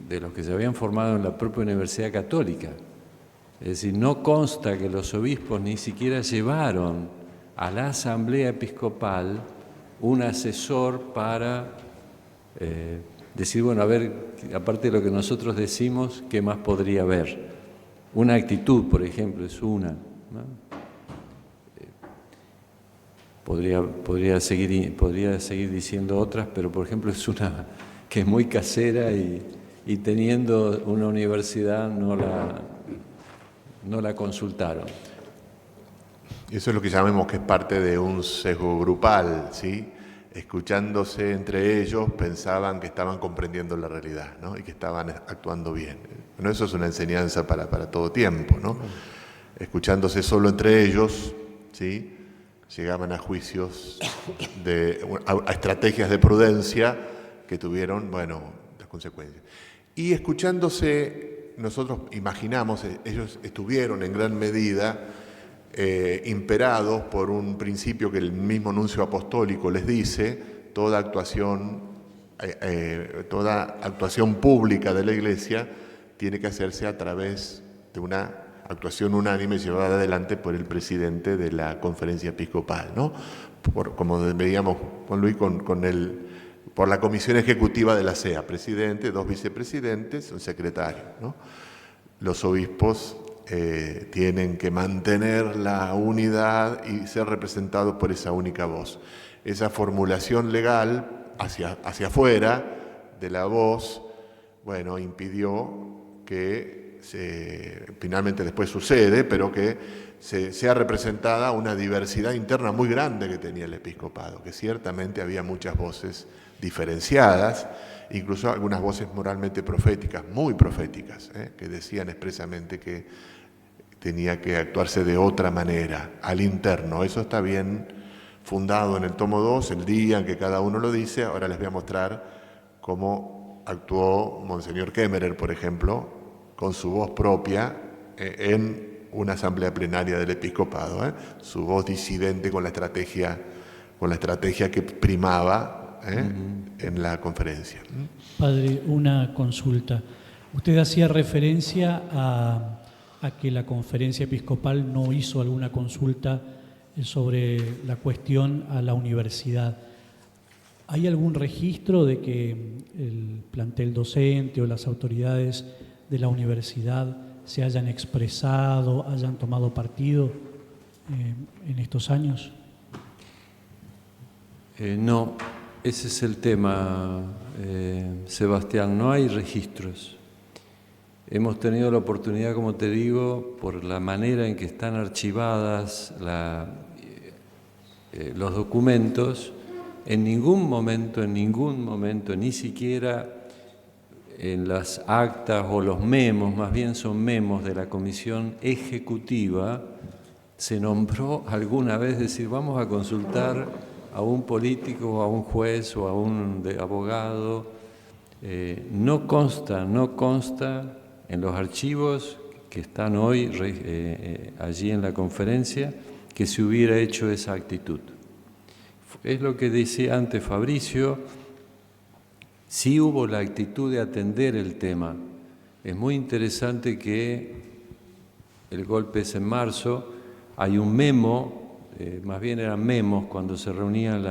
de los que se habían formado en la propia Universidad Católica. Es decir, no consta que los obispos ni siquiera llevaron a la Asamblea Episcopal un asesor para decir, bueno, a ver, aparte de lo que nosotros decimos, ¿qué más podría haber? Una actitud, por ejemplo, es una, ¿no? Podría seguir diciendo otras, pero por ejemplo es una que es muy casera y teniendo una universidad no la consultaron. Eso es lo que llamamos que es parte de un sesgo grupal, ¿sí? Escuchándose entre ellos pensaban que estaban comprendiendo la realidad, ¿no? Y que estaban actuando bien. Bueno, eso es una enseñanza para todo tiempo, ¿no? Escuchándose solo entre ellos, ¿sí? Llegaban a juicios, a estrategias de prudencia que tuvieron, bueno, las consecuencias. Y escuchándose, nosotros imaginamos, ellos estuvieron en gran medida imperados por un principio que el mismo nuncio apostólico les dice: toda actuación pública de la Iglesia tiene que hacerse a través de una actuación unánime llevada adelante por el presidente de la conferencia episcopal, ¿no? Como veíamos con Luis, por la comisión ejecutiva de la CEA, presidente, 2 vicepresidentes, un secretario, ¿no? Los obispos tienen que mantener la unidad y ser representados por esa única voz. Esa formulación legal hacia afuera de la voz, bueno, impidió que finalmente después sucede, pero que sea representada una diversidad interna muy grande que tenía el episcopado, que ciertamente había muchas voces diferenciadas, incluso algunas voces moralmente proféticas, muy proféticas, que decían expresamente que tenía que actuarse de otra manera, al interno. Eso está bien fundado en el tomo 2, el día en que cada uno lo dice. Ahora les voy a mostrar cómo actuó Monseñor Kemmerer, por ejemplo, con su voz propia en una asamblea plenaria del episcopado, su voz disidente con la estrategia que primaba en la conferencia. Padre, una consulta. Usted hacía referencia a que la conferencia episcopal no hizo alguna consulta sobre la cuestión a la universidad. ¿Hay algún registro de que el plantel docente o las autoridades de la universidad se hayan expresado, hayan tomado partido en estos años? No, ese es el tema, Sebastián, no hay registros. Hemos tenido la oportunidad, como te digo, por la manera en que están archivadas los documentos, en ningún momento, ni siquiera en las actas o los memos, más bien son memos de la comisión ejecutiva, se nombró alguna vez decir, vamos a consultar a un político, o a un juez o a un abogado. No consta en los archivos que están hoy allí en la conferencia que se hubiera hecho esa actitud. Es lo que decía antes Fabricio, sí hubo la actitud de atender el tema. Es muy interesante que el golpe es en marzo, hay un memo, más bien eran memos cuando se reunían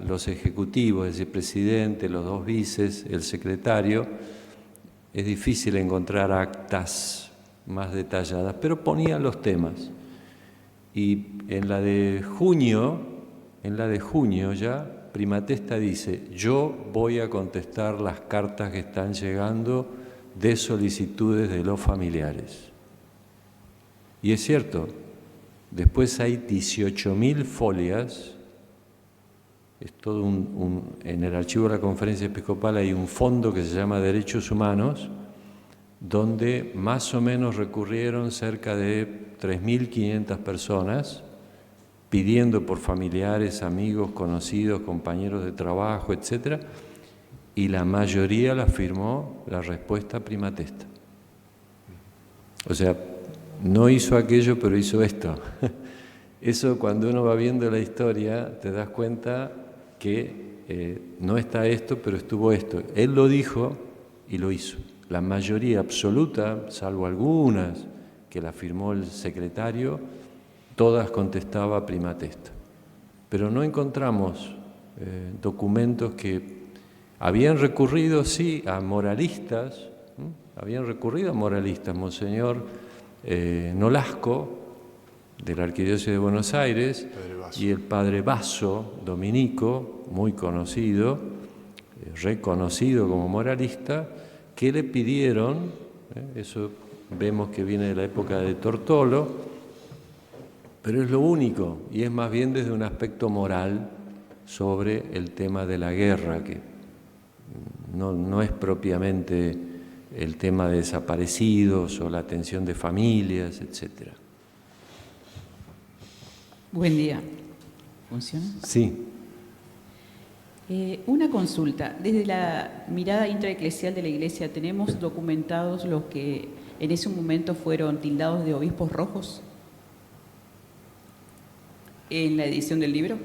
los ejecutivos, es decir, el presidente, los dos vices, el secretario. Es difícil encontrar actas más detalladas, pero ponían los temas. Y en la de junio ya, Primatesta dice, yo voy a contestar las cartas que están llegando de solicitudes de los familiares. Y es cierto, después hay 18.000 folias, es todo en el archivo de la Conferencia Episcopal hay un fondo que se llama Derechos Humanos, donde más o menos recurrieron cerca de 3.500 personas, pidiendo por familiares, amigos, conocidos, compañeros de trabajo, etc. Y la mayoría la firmó la respuesta Primatesta. O sea, no hizo aquello, pero hizo esto. Eso, cuando uno va viendo la historia, te das cuenta que no está esto, pero estuvo esto. Él lo dijo y lo hizo. La mayoría absoluta, salvo algunas que la firmó el secretario, todas contestaba Primatesta. Pero no encontramos documentos que habían recurrido, sí, a moralistas, Monseñor Nolasco, de la Arquidiócesis de Buenos Aires, y el padre Basso, dominico, muy conocido, reconocido como moralista, que le pidieron, eso vemos que viene de la época de Tortolo, pero es lo único, y es más bien desde un aspecto moral sobre el tema de la guerra, que no es propiamente el tema de desaparecidos o la atención de familias, etc. Buen día. ¿Funciona? Sí. Una consulta. Desde la mirada intraeclesial de la Iglesia, ¿tenemos documentados los que en ese momento fueron tildados de obispos rojos en la edición del libro?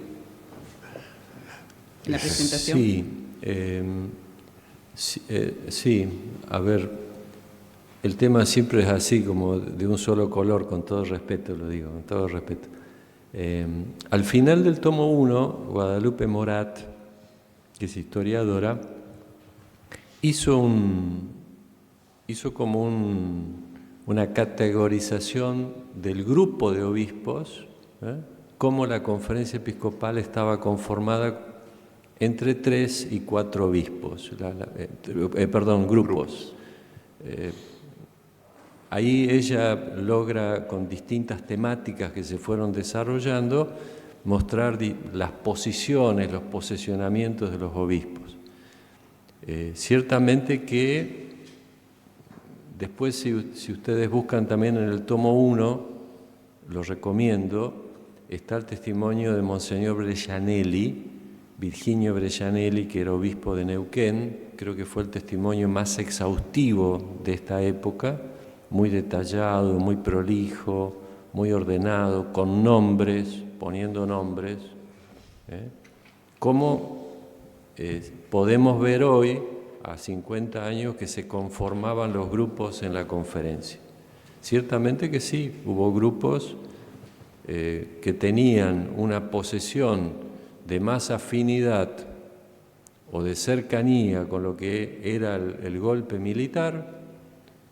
¿En la presentación? Sí, a ver, el tema siempre es así, como de un solo color, con todo respeto lo digo, con todo respeto. Al final del tomo 1, Guadalupe Morat, que es historiadora, hizo como una categorización del grupo de obispos, cómo la Conferencia Episcopal estaba conformada entre 3 y 4 obispos, grupos. Ahí ella logra, con distintas temáticas que se fueron desarrollando, mostrar las posiciones, los posicionamientos de los obispos. Ciertamente que después, si ustedes buscan también en el tomo 1, lo recomiendo, está el testimonio de Monseñor Brescianelli, Virginio Brescianelli, que era obispo de Neuquén. Creo que fue el testimonio más exhaustivo de esta época, muy detallado, muy prolijo, muy ordenado, con nombres, poniendo nombres. ¿Cómo podemos ver hoy, a 50 años, que se conformaban los grupos en la conferencia? Ciertamente que sí, hubo grupos que tenían una posesión de más afinidad o de cercanía con lo que era el golpe militar.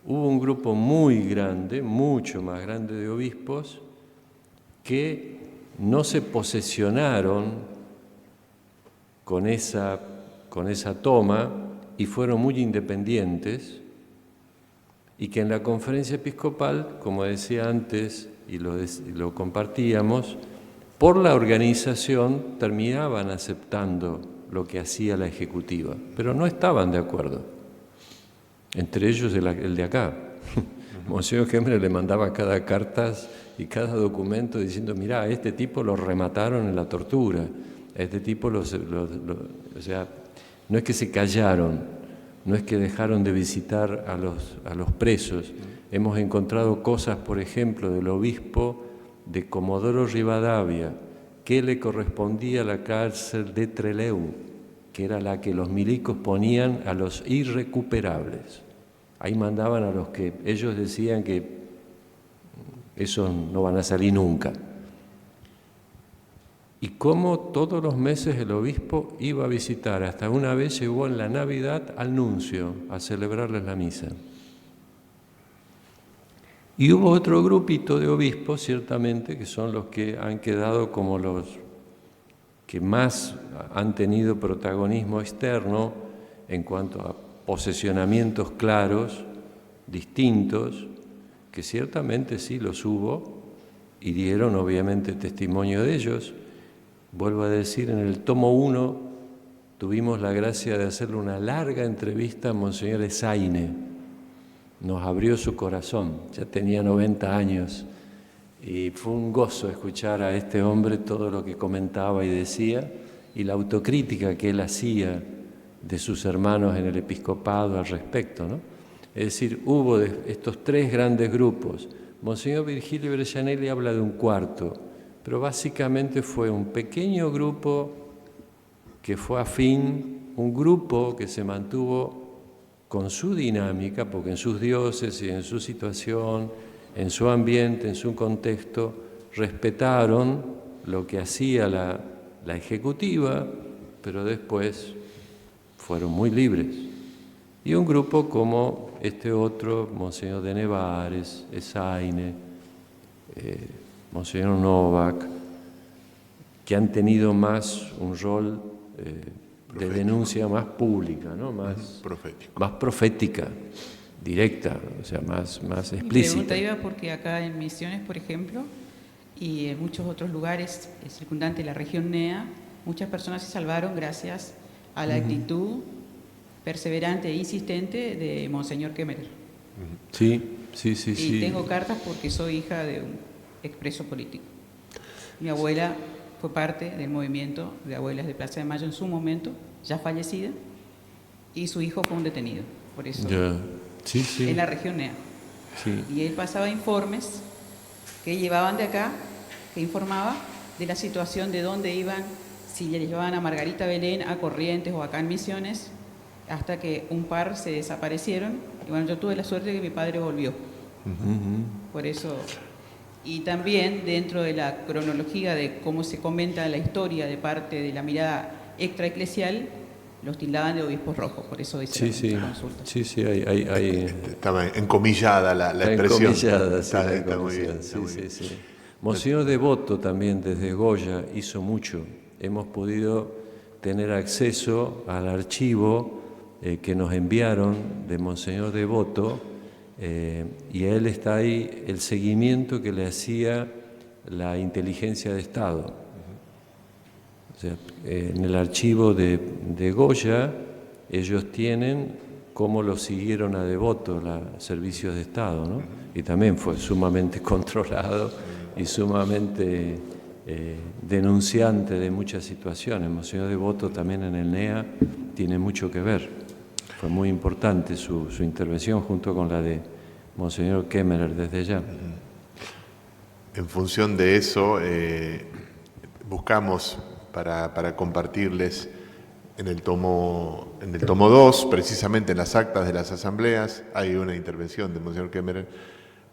Hubo un grupo muy grande, mucho más grande de obispos, que no se posesionaron con esa toma y fueron muy independientes, y que en la Conferencia Episcopal, como decía antes y lo compartíamos, por la organización terminaban aceptando lo que hacía la ejecutiva, pero no estaban de acuerdo. entre ellos el de acá. Monseñor Kemmerer le mandaba cada carta y cada documento diciendo, mirá, a este tipo lo remataron en la tortura, a este tipo o sea, no es que se callaron, no es que dejaron de visitar a los presos. Hemos encontrado cosas, por ejemplo, del obispo de Comodoro Rivadavia, que le correspondía a la cárcel de Trelew, que era la que los milicos ponían a los irrecuperables. Ahí mandaban a los que ellos decían que esos no van a salir nunca. Y cómo todos los meses el obispo iba a visitar, hasta una vez llegó en la Navidad al nuncio a celebrarles la misa. Y hubo otro grupito de obispos, ciertamente, que son los que han quedado como los que más han tenido protagonismo externo en cuanto a posesionamientos claros, distintos, que ciertamente sí los hubo y dieron obviamente testimonio de ellos. Vuelvo a decir, en el tomo 1 tuvimos la gracia de hacerle una larga entrevista a Monseñor Esaine. Nos abrió su corazón, ya tenía 90 años y fue un gozo escuchar a este hombre todo lo que comentaba y decía y la autocrítica que él hacía de sus hermanos en el episcopado al respecto, ¿no? Es decir, hubo de estos tres grandes grupos. Monseñor Virgilio Brescianelli habla de un cuarto, pero básicamente fue un pequeño grupo que fue afín, un grupo que se mantuvo con su dinámica, porque en sus diócesis, en su situación, en su ambiente, en su contexto, respetaron lo que hacía la ejecutiva, pero después fueron muy libres. Y un grupo como este otro, Monseñor de Nevares, Esaine, Monseñor Novak, que han tenido más un rol de denuncia más pública, ¿no? Más profética, directa, o sea, más explícita. Mi pregunta iba porque acá en Misiones, por ejemplo, y en muchos otros lugares circundantes de la región NEA, muchas personas se salvaron gracias a la actitud perseverante e insistente de Monseñor Kemmerer. Sí. Y tengo cartas porque soy hija de un expreso político. Mi abuela fue parte del movimiento de abuelas de Plaza de Mayo en su momento, ya fallecida, y su hijo fue un detenido, por eso, en la región NEA. Sí. Y él pasaba informes que llevaban de acá, que informaba de la situación de dónde iban, si le llevaban a Margarita Belén, a Corrientes o acá en Misiones, hasta que un par se desaparecieron. Y bueno, yo tuve la suerte de que mi padre volvió. Por eso... Y también dentro de la cronología de cómo se comenta la historia de parte de la mirada extraeclesial, los tildaban de obispos rojos, por eso dice la consulta. Sí, hay... Estaba encomillada la expresión. Está muy bien. Sí. Monseñor Devoto también desde Goya hizo mucho. Hemos podido tener acceso al archivo que nos enviaron de Monseñor Devoto, y a él está ahí el seguimiento que le hacía la inteligencia de Estado. O sea, en el archivo de Goya ellos tienen cómo lo siguieron a Devoto los servicios de Estado, ¿no? Y también fue sumamente controlado y sumamente denunciante de muchas situaciones. Monseñor Devoto también en el NEA tiene mucho que ver. Fue muy importante su intervención junto con la de Monseñor Kemmerer desde allá. En función de eso, buscamos para compartirles en el tomo 2, precisamente en las actas de las asambleas, hay una intervención de Monseñor Kemmerer,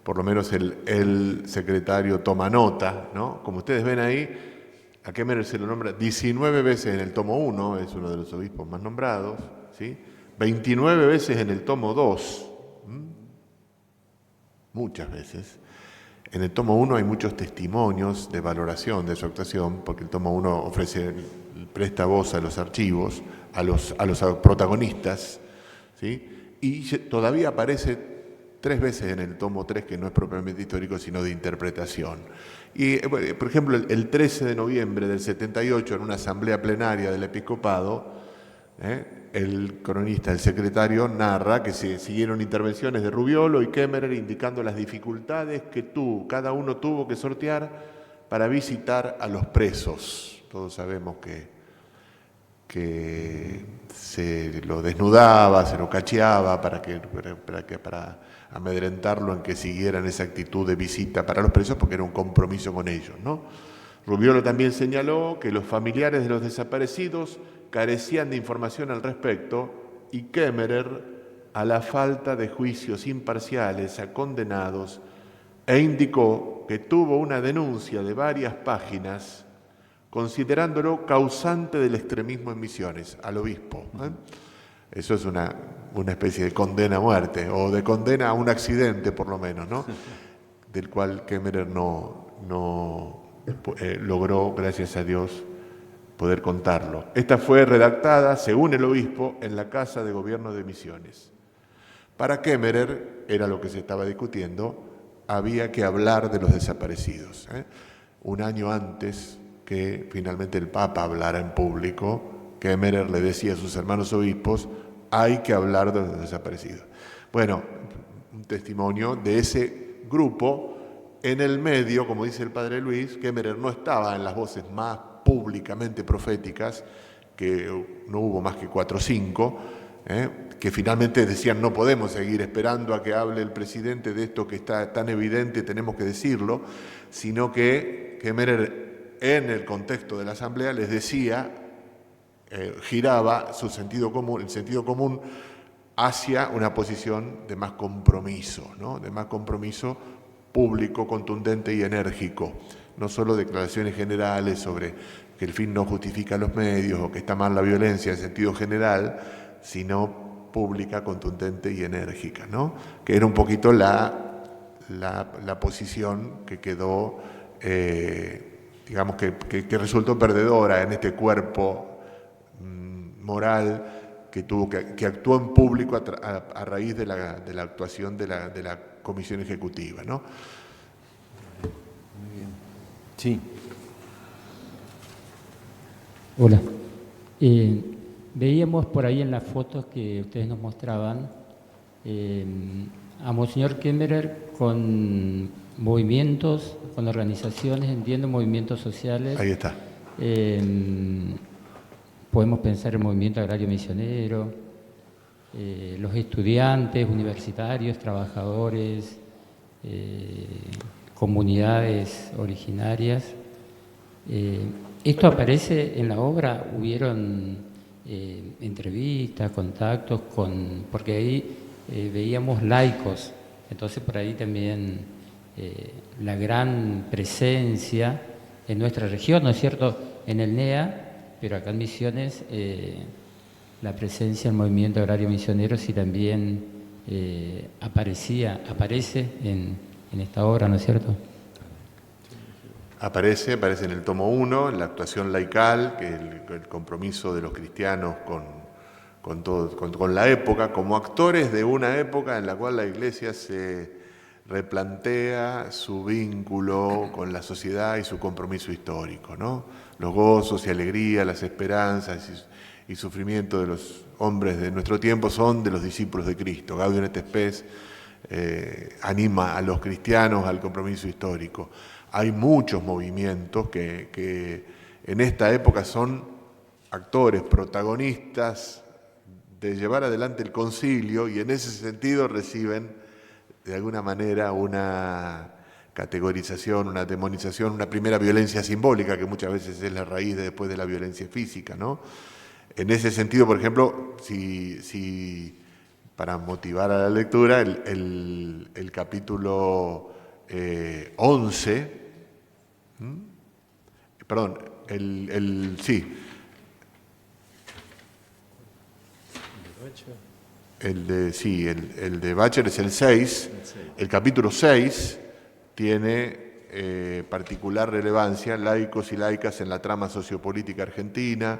por lo menos el secretario toma nota, ¿no? Como ustedes ven ahí, a Kemmerer se lo nombra 19 veces en el tomo 1, es uno de los obispos más nombrados, ¿sí? 29 veces en el tomo 2, muchas veces. En el tomo 1 hay muchos testimonios de valoración de su actuación, porque el tomo 1 presta voz a los archivos, a los protagonistas, ¿sí? Y todavía aparece 3 veces en el tomo 3, que no es propiamente histórico, sino de interpretación. Y, por ejemplo, el 13 de noviembre del 78, en una asamblea plenaria del episcopado, El cronista, el secretario, narra que se siguieron intervenciones de Rubiolo y Kemmerer indicando las dificultades que cada uno tuvo que sortear para visitar a los presos. Todos sabemos que se lo desnudaba, se lo cacheaba para amedrentarlo en que siguieran esa actitud de visita para los presos, porque era un compromiso con ellos, ¿no? Rubiolo también señaló que los familiares de los desaparecidos carecían de información al respecto y Kemmerer a la falta de juicios imparciales a condenados e indicó que tuvo una denuncia de varias páginas considerándolo causante del extremismo en Misiones, al obispo. Eso es una especie de condena a muerte, o de condena a un accidente por lo menos, ¿no? Del cual Kemmerer no logró, gracias a Dios, poder contarlo. Esta fue redactada, según el obispo, en la Casa de Gobierno de Misiones. Para Kemmerer, era lo que se estaba discutiendo, había que hablar de los desaparecidos. Un año antes que finalmente el Papa hablara en público, Kemmerer le decía a sus hermanos obispos, hay que hablar de los desaparecidos. Bueno, un testimonio de ese grupo. En el medio, como dice el padre Luis, Kemmerer no estaba en las voces más públicamente proféticas, que no hubo más que 4 o 5, que finalmente decían no podemos seguir esperando a que hable el presidente de esto que está tan evidente, tenemos que decirlo, sino que Kemmerer en el contexto de la asamblea les decía, giraba el sentido común hacia una posición de más compromiso, ¿no? De más compromiso público, contundente y enérgico, no solo declaraciones generales sobre que el fin no justifica los medios o que está mal la violencia en sentido general, sino pública, contundente y enérgica, ¿no? Que era un poquito la posición que quedó, digamos que resultó perdedora en este cuerpo moral que actuó en público a raíz de la actuación de la Comisión Ejecutiva, ¿no? Muy bien. Sí. Hola. Veíamos por ahí en las fotos que ustedes nos mostraban a Monseñor Kemmerer con movimientos, con organizaciones, entiendo, movimientos sociales. Ahí está. Podemos pensar en el movimiento agrario misionero, los estudiantes, universitarios, trabajadores, comunidades originarias. ¿Esto aparece en la obra? ¿Hubieron entrevistas, contactos porque ahí veíamos laicos, entonces por ahí también la gran presencia en nuestra región, ¿no es cierto?, en el NEA, pero acá en Misiones la presencia del movimiento agrario misionero sí también aparece en esta obra, ¿no es cierto? Aparece en el tomo 1, en la actuación laical, que el compromiso de los cristianos con la época, como actores de una época en la cual la Iglesia se replantea su vínculo con la sociedad y su compromiso histórico, ¿no? Los gozos y alegrías, las esperanzas y sufrimiento de los hombres de nuestro tiempo son de los discípulos de Cristo. Gaudium et Spes anima a los cristianos al compromiso histórico. Hay muchos movimientos que en esta época son actores, protagonistas de llevar adelante el concilio y en ese sentido reciben de alguna manera una categorización, una demonización, una primera violencia simbólica que muchas veces es la raíz después de la violencia física, ¿no? En ese sentido, por ejemplo, si para motivar a la lectura, el capítulo 11, perdón, el de Bacher es el 6, el capítulo 6 tiene particular relevancia, laicos y laicas en la trama sociopolítica argentina,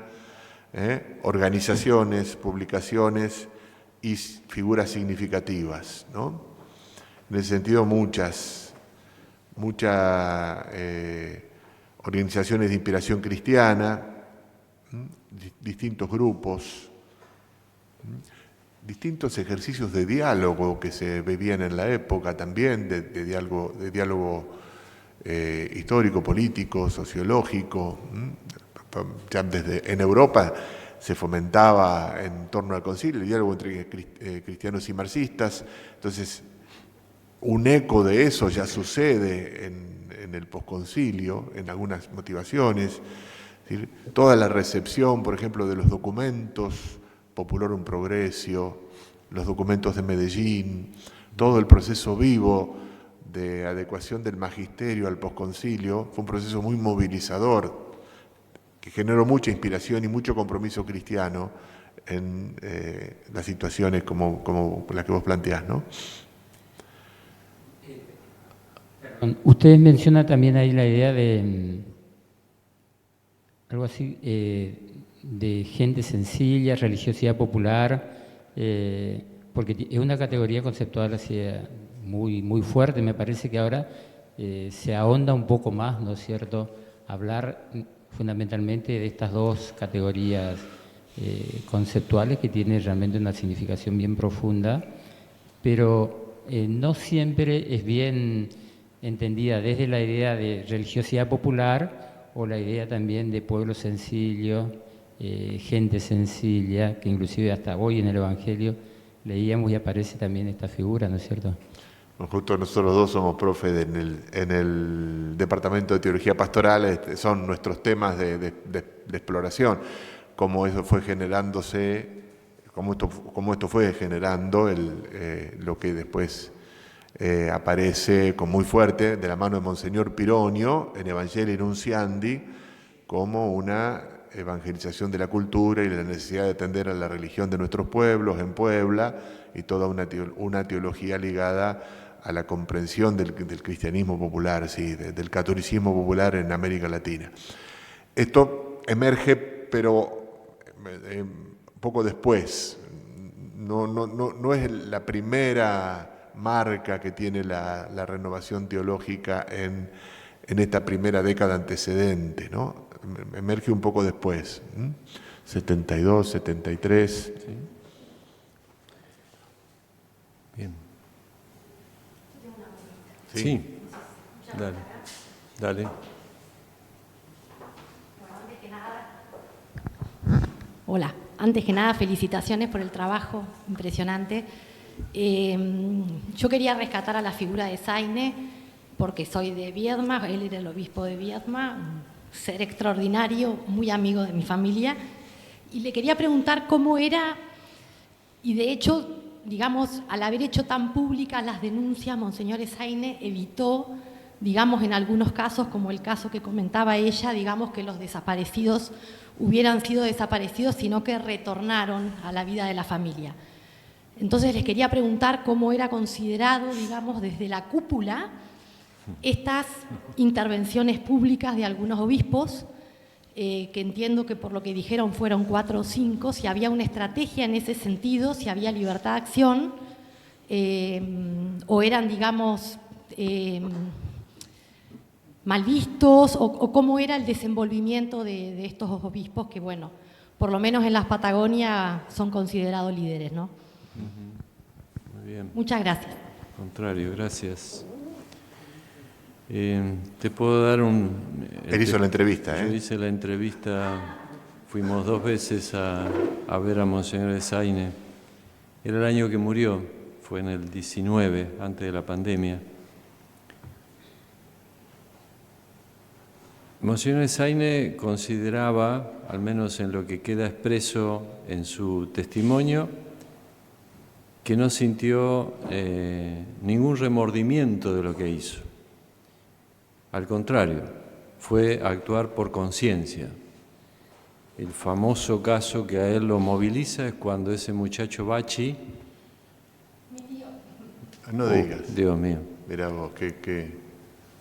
organizaciones, publicaciones y figuras significativas, ¿no? En ese sentido, muchas organizaciones de inspiración cristiana, distintos grupos, distintos ejercicios de diálogo que se vivían en la época también, de diálogo histórico, político, sociológico. Ya en Europa se fomentaba en torno al concilio el diálogo entre cristianos y marxistas. Entonces, un eco de eso ya sucede en el posconcilio, en algunas motivaciones. Es decir, toda la recepción, por ejemplo, de los documentos Populorum Progressio, los documentos de Medellín, todo el proceso vivo de adecuación del magisterio al posconcilio, fue un proceso muy movilizador, que generó mucha inspiración y mucho compromiso cristiano en las situaciones como la que vos planteás, ¿no? Ustedes mencionan también ahí la idea de algo así, de gente sencilla, religiosidad popular, porque es una categoría conceptual así muy, muy fuerte. Me parece que ahora se ahonda un poco más, ¿no es cierto?, hablar fundamentalmente de estas dos categorías conceptuales que tienen realmente una significación bien profunda, pero no siempre es bien entendida desde la idea de religiosidad popular o la idea también de pueblo sencillo, gente sencilla, que inclusive hasta hoy en el Evangelio leíamos y aparece también esta figura, ¿no es cierto? Justo nosotros dos somos profes en el Departamento de Teología Pastoral, son nuestros temas de exploración, cómo eso fue generándose, cómo esto fue generando lo que después aparece con muy fuerte de la mano de Monseñor Pironio en Evangelii Nunciandi, como una evangelización de la cultura y la necesidad de atender a la religión de nuestros pueblos en Puebla y toda una teología ligada a la comprensión del cristianismo popular, sí, del catolicismo popular en América Latina. Esto emerge, pero un poco después. No es la primera marca que tiene la renovación teológica en esta primera década antecedente, ¿no? Emerge un poco después, 72, 73. Sí. Bien. Sí, dale. Hola, antes que nada felicitaciones por el trabajo impresionante. Yo quería rescatar a la figura de Zaine porque soy de Viedma, él era el obispo de Viedma, un ser extraordinario, muy amigo de mi familia, y le quería preguntar cómo era, y de hecho, digamos, al haber hecho tan públicas las denuncias, Monseñor Zaine evitó, digamos, en algunos casos, como el caso que comentaba ella, digamos que los desaparecidos hubieran sido desaparecidos, sino que retornaron a la vida de la familia. Entonces les quería preguntar cómo era considerado, digamos, desde la cúpula, estas intervenciones públicas de algunos obispos, que entiendo que por lo que dijeron fueron 4 o 5, si había una estrategia en ese sentido, si había libertad de acción, o eran, digamos, mal vistos, o cómo era el desenvolvimiento de estos obispos que, bueno, por lo menos en las Patagonia son considerados líderes, ¿no? Muy bien. Muchas gracias. Al contrario, gracias. Te puedo dar un... Él hizo la entrevista, Yo hice la entrevista, fuimos 2 veces a ver a Monseñor Zaine. Era el año que murió, fue en el 19, antes de la pandemia. Monseñor Zaine consideraba, al menos en lo que queda expreso en su testimonio, que no sintió ningún remordimiento de lo que hizo. Al contrario, fue actuar por conciencia. El famoso caso que a él lo moviliza es cuando ese muchacho Bachi... No digas. Dios mío. Mirá vos,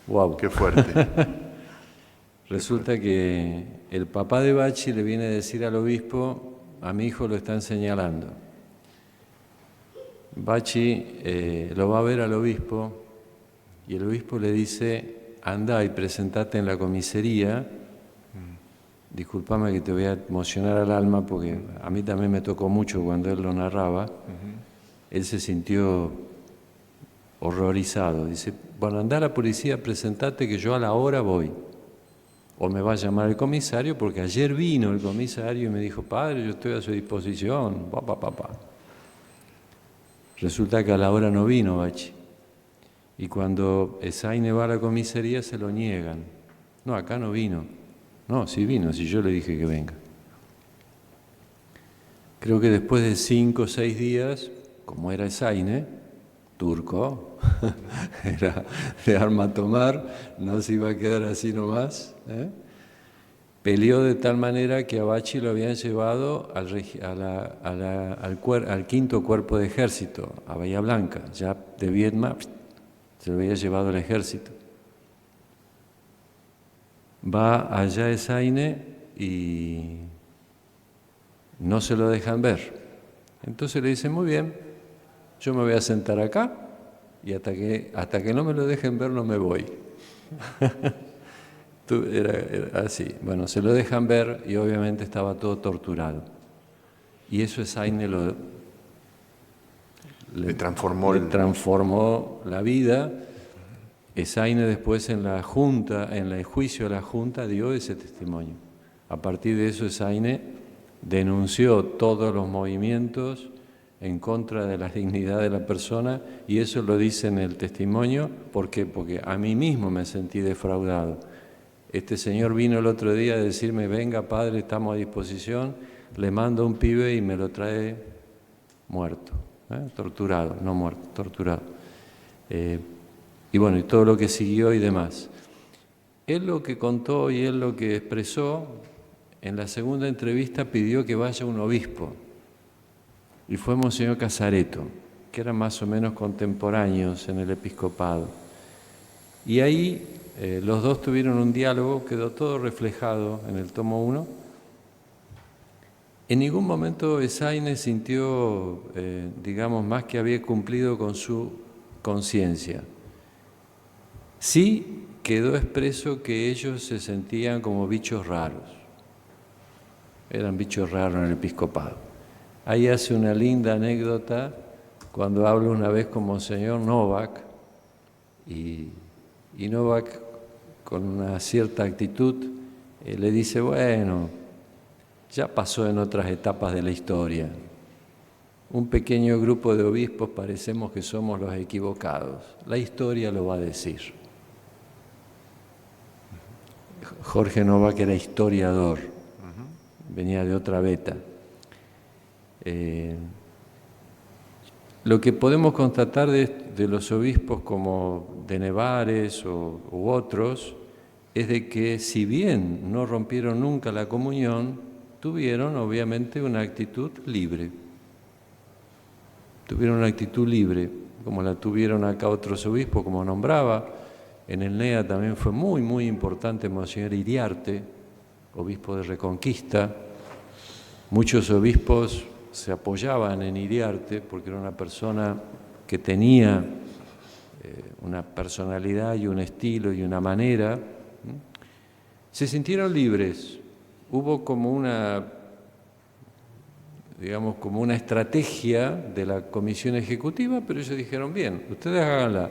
Wow. qué fuerte. Resulta que el papá de Bachi le viene a decir al obispo, a mi hijo lo están señalando. Bachi lo va a ver al obispo y el obispo le dice, anda y presentate en la comisaría discúlpame que te voy a emocionar al alma, porque a mí también me tocó mucho cuando él lo narraba. Él se sintió horrorizado. Dice, bueno, anda a la policía, presentate que yo a la hora voy. O me va a llamar el comisario, porque ayer vino el comisario y me dijo, padre, yo estoy a su disposición. Resulta que a la hora no vino Bachi. Y cuando Esaine va a la comisaría se lo niegan. No, acá no vino. No, sí vino, si yo le dije que venga. Creo que después de 5 o 6 días, como era Esaine, turco, era de arma tomar, no se iba a quedar así nomás, peleó de tal manera que a Bachi lo habían llevado al 5º Cuerpo de Ejército, a Bahía Blanca, ya de Vietnam, se lo había llevado al ejército. Va allá Esaine y no se lo dejan ver. Entonces le dicen, muy bien, yo me voy a sentar acá y hasta que no me lo dejen ver no me voy. Era así. Bueno, se lo dejan ver y obviamente estaba todo torturado. Y eso Esaine le transformó la vida. Esaine después en el juicio de la Junta dio ese testimonio. A partir de eso Esaine denunció todos los movimientos en contra de la dignidad de la persona, y eso lo dice en el testimonio. ¿Por qué? Porque a mí mismo me sentí defraudado. Este señor vino el otro día a decirme, venga padre, estamos a disposición, le mando un pibe y me lo trae muerto, torturado, no muerto, torturado. Y bueno, y todo lo que siguió y demás. Él lo que contó y él lo que expresó, en la segunda entrevista pidió que vaya un obispo, y fue Monseñor Casareto, que eran más o menos contemporáneos en el episcopado. Y ahí los dos tuvieron un diálogo, quedó todo reflejado en el tomo 1. En ningún momento Esaine sintió, digamos, más que había cumplido con su conciencia. Sí quedó expreso que ellos se sentían como bichos raros. Eran bichos raros en el episcopado. Ahí hace una linda anécdota cuando habla una vez con Monseñor Novak, y Novak, con una cierta actitud, le dice, bueno, ya pasó en otras etapas de la historia. Un pequeño grupo de obispos parecemos que somos los equivocados. La historia lo va a decir. Jorge Novak era historiador, venía de otra beta. Lo que podemos constatar de los obispos como de Nevares u otros es de que, si bien no rompieron nunca la comunión, tuvieron obviamente una actitud libre. Tuvieron una actitud libre, como la tuvieron acá otros obispos, como nombraba. En el NEA también fue muy, muy importante Monseñor Iriarte, obispo de Reconquista. Muchos obispos se apoyaban en Iriarte porque era una persona que tenía una personalidad y un estilo y una manera. Se sintieron libres. Hubo como una estrategia de la comisión ejecutiva, pero ellos dijeron, bien, ustedes háganla,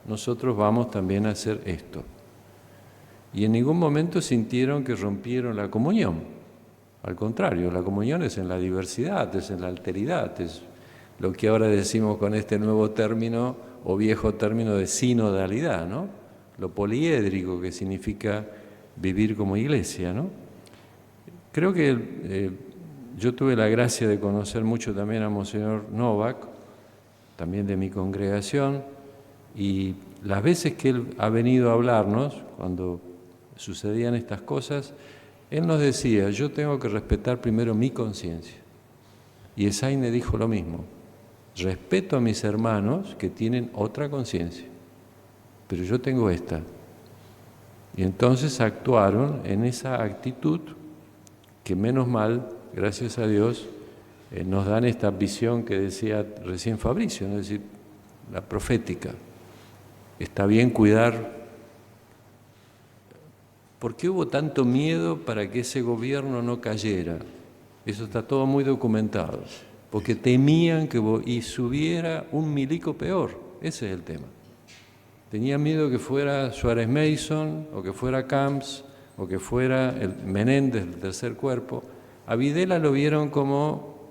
nosotros vamos también a hacer esto. Y en ningún momento sintieron que rompieron la comunión. Al contrario, la comunión es en la diversidad, es en la alteridad, es lo que ahora decimos con este nuevo término o viejo término de sinodalidad, ¿no? Lo poliédrico que significa vivir como iglesia, ¿no? Creo que yo tuve la gracia de conocer mucho también a Monseñor Novak, también de mi congregación, y las veces que él ha venido a hablarnos, cuando sucedían estas cosas, él nos decía, yo tengo que respetar primero mi conciencia. Y Esaine dijo lo mismo, respeto a mis hermanos que tienen otra conciencia, pero yo tengo esta. Y entonces actuaron en esa actitud que, menos mal, gracias a Dios, nos dan esta visión que decía recién Fabricio, ¿no? Es decir, la profética. Está bien cuidar ¿Por qué hubo tanto miedo para que ese gobierno no cayera? Eso está todo muy documentado. Porque temían que y subiera un milico peor. Ese es el tema. Tenían miedo que fuera Suárez Mason, o que fuera Camps, o que fuera el Menéndez del Tercer Cuerpo. A Videla lo vieron como,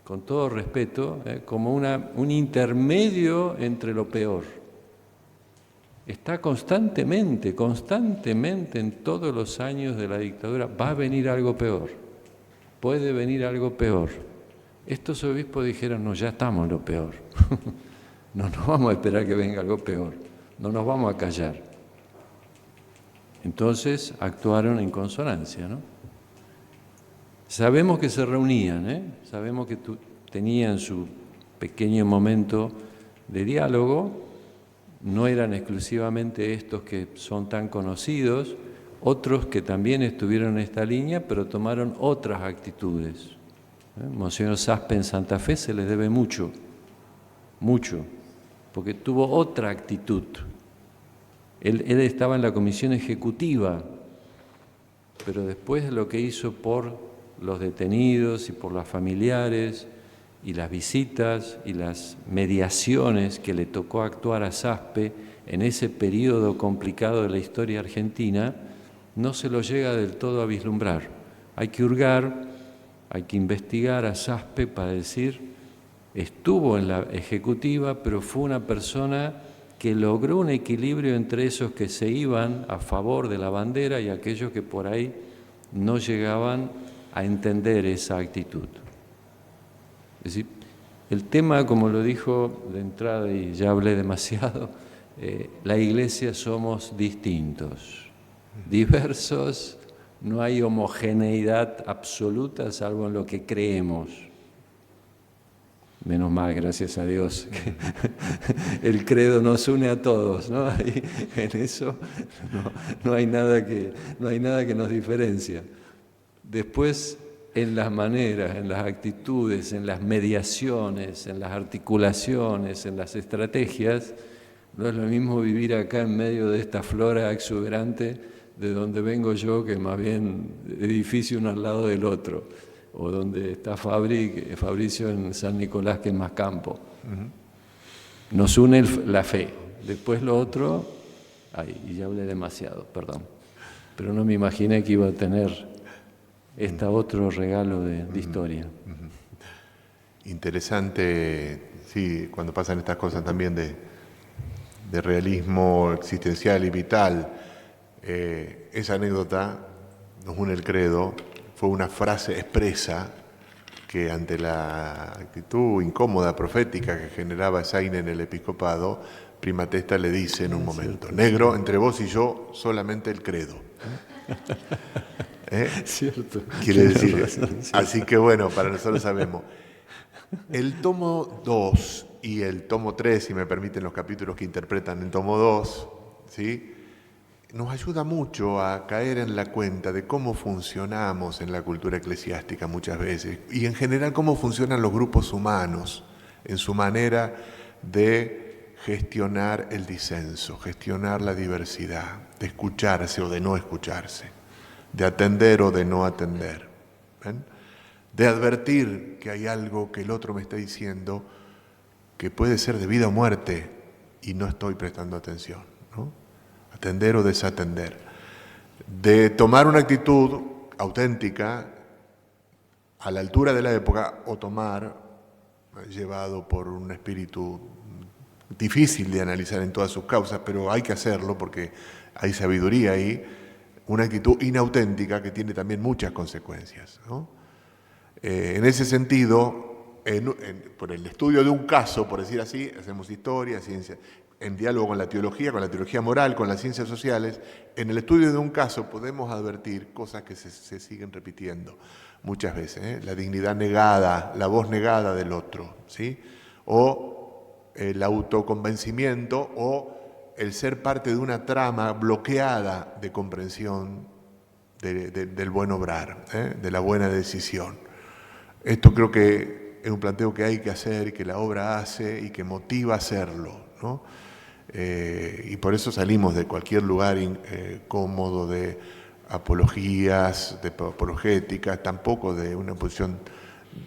con todo respeto, como un intermedio entre lo peor. Está constantemente en todos los años de la dictadura, va a venir algo peor, puede venir algo peor. Estos obispos dijeron, no, ya estamos en lo peor, no nos vamos a esperar que venga algo peor, no nos vamos a callar. Entonces actuaron en consonancia, ¿no? Sabemos que se reunían, sabemos que tenían su pequeño momento de diálogo. No eran exclusivamente estos que son tan conocidos, otros que también estuvieron en esta línea, pero tomaron otras actitudes. Monseñor Saspe en Santa Fe se les debe mucho, porque tuvo otra actitud. Él estaba en la comisión ejecutiva, pero después lo que hizo por los detenidos y por los familiares, y las visitas y las mediaciones que le tocó actuar a Saspe en ese periodo complicado de la historia argentina, no se lo llega del todo a vislumbrar. Hay que hurgar, hay que investigar a Saspe para decir, estuvo en la ejecutiva, pero fue una persona que logró un equilibrio entre esos que se iban a favor de la bandera y aquellos que por ahí no llegaban a entender esa actitud. Es decir, el tema, como lo dijo de entrada y ya hablé demasiado, la Iglesia somos distintos, diversos, no hay homogeneidad absoluta salvo en lo que creemos. Menos mal, gracias a Dios, que el credo nos une a todos, ¿no? Y en eso no hay nada que nos diferencia. Después, en las maneras, en las actitudes, en las mediaciones, en las articulaciones, en las estrategias, no es lo mismo vivir acá en medio de esta flora exuberante de donde vengo yo, que más bien edificio uno al lado del otro, o donde está Fabricio en San Nicolás, que es más campo. Nos une la fe. Después lo otro, y ya hablé demasiado, perdón, pero no me imaginé que iba a tener otro regalo de historia. Interesante, sí, cuando pasan estas cosas también de realismo existencial y vital. Esa anécdota nos une el credo, fue una frase expresa que ante la actitud incómoda, profética que generaba Saine en el episcopado, Prima Testa le dice en un momento, negro, entre vos y yo solamente el credo. Cierto. Quiere decir, así que bueno, para nosotros sabemos. El tomo 2 y el tomo 3, si me permiten los capítulos que interpretan en tomo 2, ¿sí?, nos ayuda mucho a caer en la cuenta de cómo funcionamos en la cultura eclesiástica muchas veces y en general cómo funcionan los grupos humanos en su manera de gestionar el disenso, gestionar la diversidad, de escucharse o de no escucharse, de atender o de no atender, ¿ven?, de advertir que hay algo que el otro me está diciendo que puede ser de vida o muerte y no estoy prestando atención, ¿no? Atender o desatender, de tomar una actitud auténtica a la altura de la época o tomar, llevado por un espíritu difícil de analizar en todas sus causas, pero hay que hacerlo porque hay sabiduría ahí, una actitud inauténtica que tiene también muchas consecuencias, ¿no? En ese sentido, por el estudio de un caso, por decir así, hacemos historia, ciencia, en diálogo con la teología moral, con las ciencias sociales, en el estudio de un caso podemos advertir cosas que se siguen repitiendo muchas veces, la dignidad negada, la voz negada del otro, ¿sí?, o el autoconvencimiento o el ser parte de una trama bloqueada de comprensión del buen obrar, de la buena decisión. Esto creo que es un planteo que hay que hacer y que la obra hace y que motiva a hacerlo, ¿no? y por eso salimos de cualquier lugar cómodo de apologías, de apologéticas, tampoco de una posición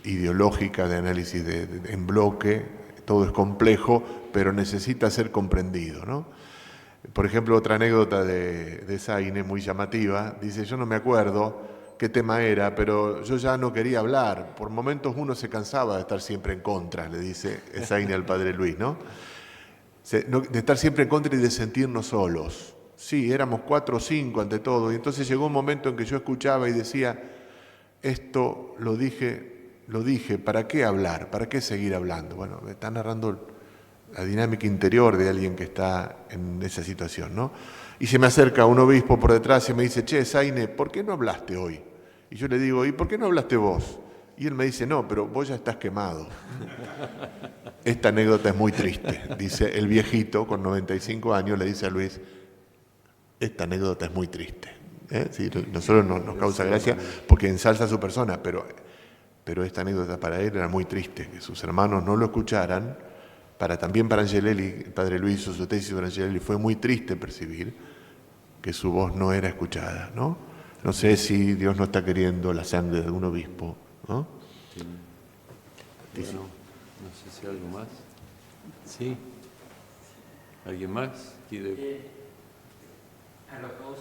ideológica de análisis en bloque. Todo es complejo, pero necesita ser comprendido, ¿no? Por ejemplo, otra anécdota de Zaine, muy llamativa, dice: yo no me acuerdo qué tema era, pero yo ya no quería hablar. Por momentos uno se cansaba de estar siempre en contra, le dice Zaine al padre Luis, ¿no? De estar siempre en contra y de sentirnos solos. Sí, éramos 4 o 5 ante todo, y entonces llegó un momento en que yo escuchaba y decía: esto lo dije, ¿para qué hablar? ¿Para qué seguir hablando? Bueno, me está narrando la dinámica interior de alguien que está en esa situación, ¿no? Y se me acerca un obispo por detrás y me dice: che, Zaine, ¿por qué no hablaste hoy? Y yo le digo: ¿y por qué no hablaste vos? Y él me dice: no, pero vos ya estás quemado. Esta anécdota es muy triste, dice el viejito con 95 años, le dice a Luis: esta anécdota es muy triste. Sí, nosotros nos causa gracia porque ensalza a su persona, pero esta anécdota para él era muy triste, que sus hermanos no lo escucharan. También para Angelelli, el padre Luis, su tesis sobre Angelelli, fue muy triste percibir que su voz no era escuchada, ¿no? No sé si Dios no está queriendo la sangre de algún obispo, ¿no? Sí. Bueno, no sé si algo más. ¿Sí? ¿Alguien más quiere? A los dos,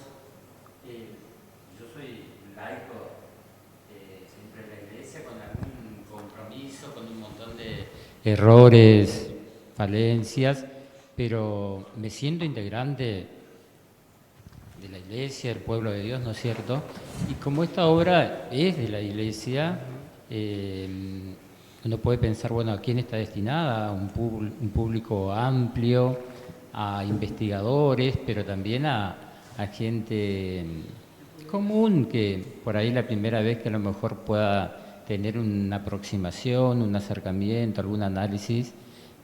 yo soy laico siempre en la iglesia, con algún compromiso, con un montón de errores, falencias, pero me siento integrante de la iglesia, del pueblo de Dios, ¿no es cierto? Y como esta obra es de la iglesia, uno puede pensar, bueno, ¿a quién está destinada? A un público amplio, a investigadores, pero también a gente común que por ahí la primera vez que a lo mejor pueda tener una aproximación, un acercamiento, algún análisis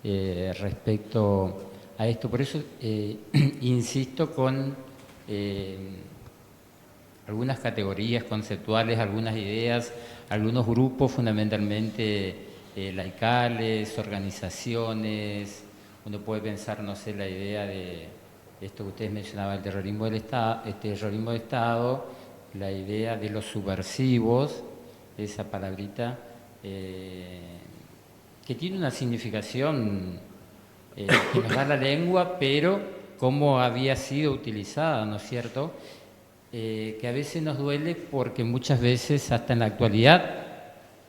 respecto a esto. Por eso insisto con algunas categorías conceptuales, algunas ideas, algunos grupos fundamentalmente laicales, organizaciones. Uno puede pensar, no sé, la idea de esto que ustedes mencionaban, el terrorismo de Estado, la idea de los subversivos, esa palabrita, que tiene una significación que nos da la lengua, pero cómo había sido utilizada, ¿no es cierto? Que a veces nos duele porque muchas veces, hasta en la actualidad,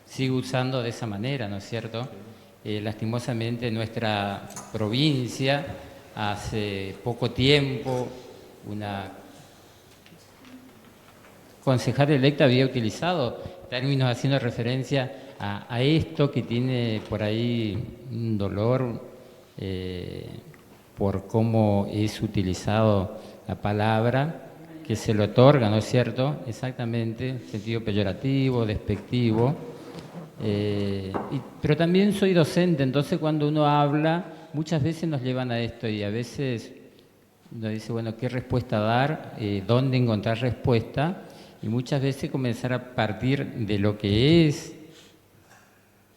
sigue usando de esa manera, ¿no es cierto? Lastimosamente en nuestra provincia, hace poco tiempo, una concejal electa había utilizado términos haciendo referencia a esto, que tiene por ahí un dolor por cómo es utilizado la palabra, que se le otorga, ¿no es cierto? Exactamente, sentido peyorativo, despectivo. Pero también soy docente, entonces cuando uno habla, muchas veces nos llevan a esto y a veces uno dice, bueno, ¿qué respuesta dar? ¿Dónde encontrar respuesta? Y muchas veces comenzar a partir de lo que es,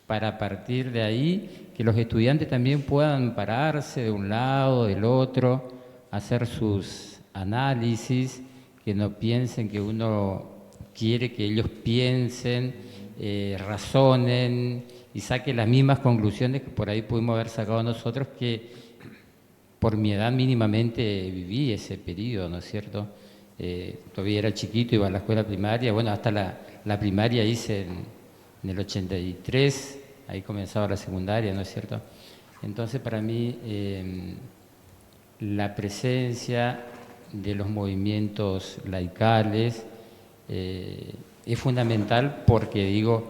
para partir de ahí, que los estudiantes también puedan pararse de un lado, del otro, hacer sus análisis, que no piensen que uno quiere que ellos piensen, razonen y saquen las mismas conclusiones que por ahí pudimos haber sacado nosotros, que por mi edad mínimamente viví ese periodo, ¿no es cierto? Todavía era chiquito, iba a la escuela primaria, bueno, hasta la primaria hice en el 83, ahí comenzaba la secundaria, ¿no es cierto? Entonces para mí la presencia de los movimientos laicales es fundamental porque, digo,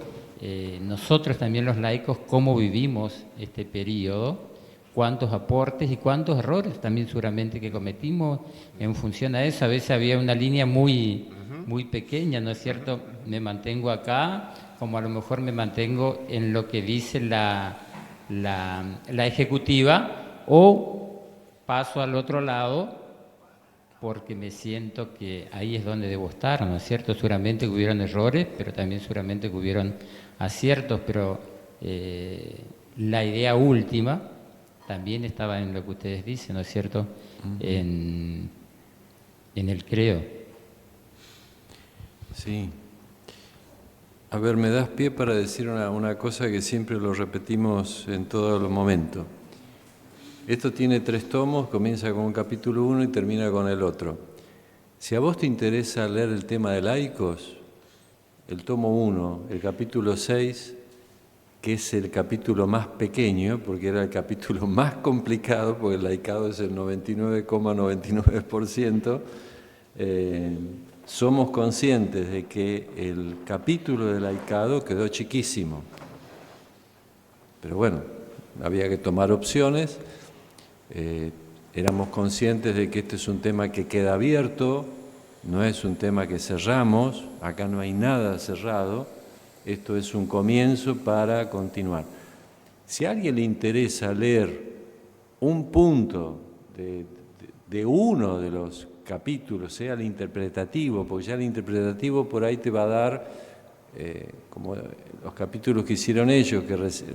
nosotros también los laicos, cómo vivimos este periodo, cuántos aportes y cuántos errores también seguramente que cometimos en función a eso. A veces había una línea muy pequeña, ¿no es cierto? Me mantengo acá, como a lo mejor me mantengo en lo que dice la ejecutiva, o paso al otro lado porque me siento que ahí es donde debo estar, ¿no es cierto? Seguramente que hubieron errores, pero también seguramente que hubieron aciertos, pero la idea última también estaba en lo que ustedes dicen, ¿no es cierto? En el creo. Sí. A ver, me das pie para decir una cosa que siempre lo repetimos en todos los momentos. Esto tiene 3 tomos, comienza con un capítulo 1 y termina con el otro. Si a vos te interesa leer el tema de laicos, el tomo 1, el capítulo 6, que es el capítulo más pequeño, porque era el capítulo más complicado, porque el laicado es el 99,99%, somos conscientes de que el capítulo de laicado quedó chiquísimo. Pero bueno, había que tomar opciones. Éramos conscientes de que este es un tema que queda abierto, no es un tema que cerramos, acá no hay nada cerrado, esto es un comienzo para continuar. Si a alguien le interesa leer un punto de uno de los capítulos, sea el interpretativo, porque ya el interpretativo por ahí te va a dar, como los capítulos que hicieron ellos,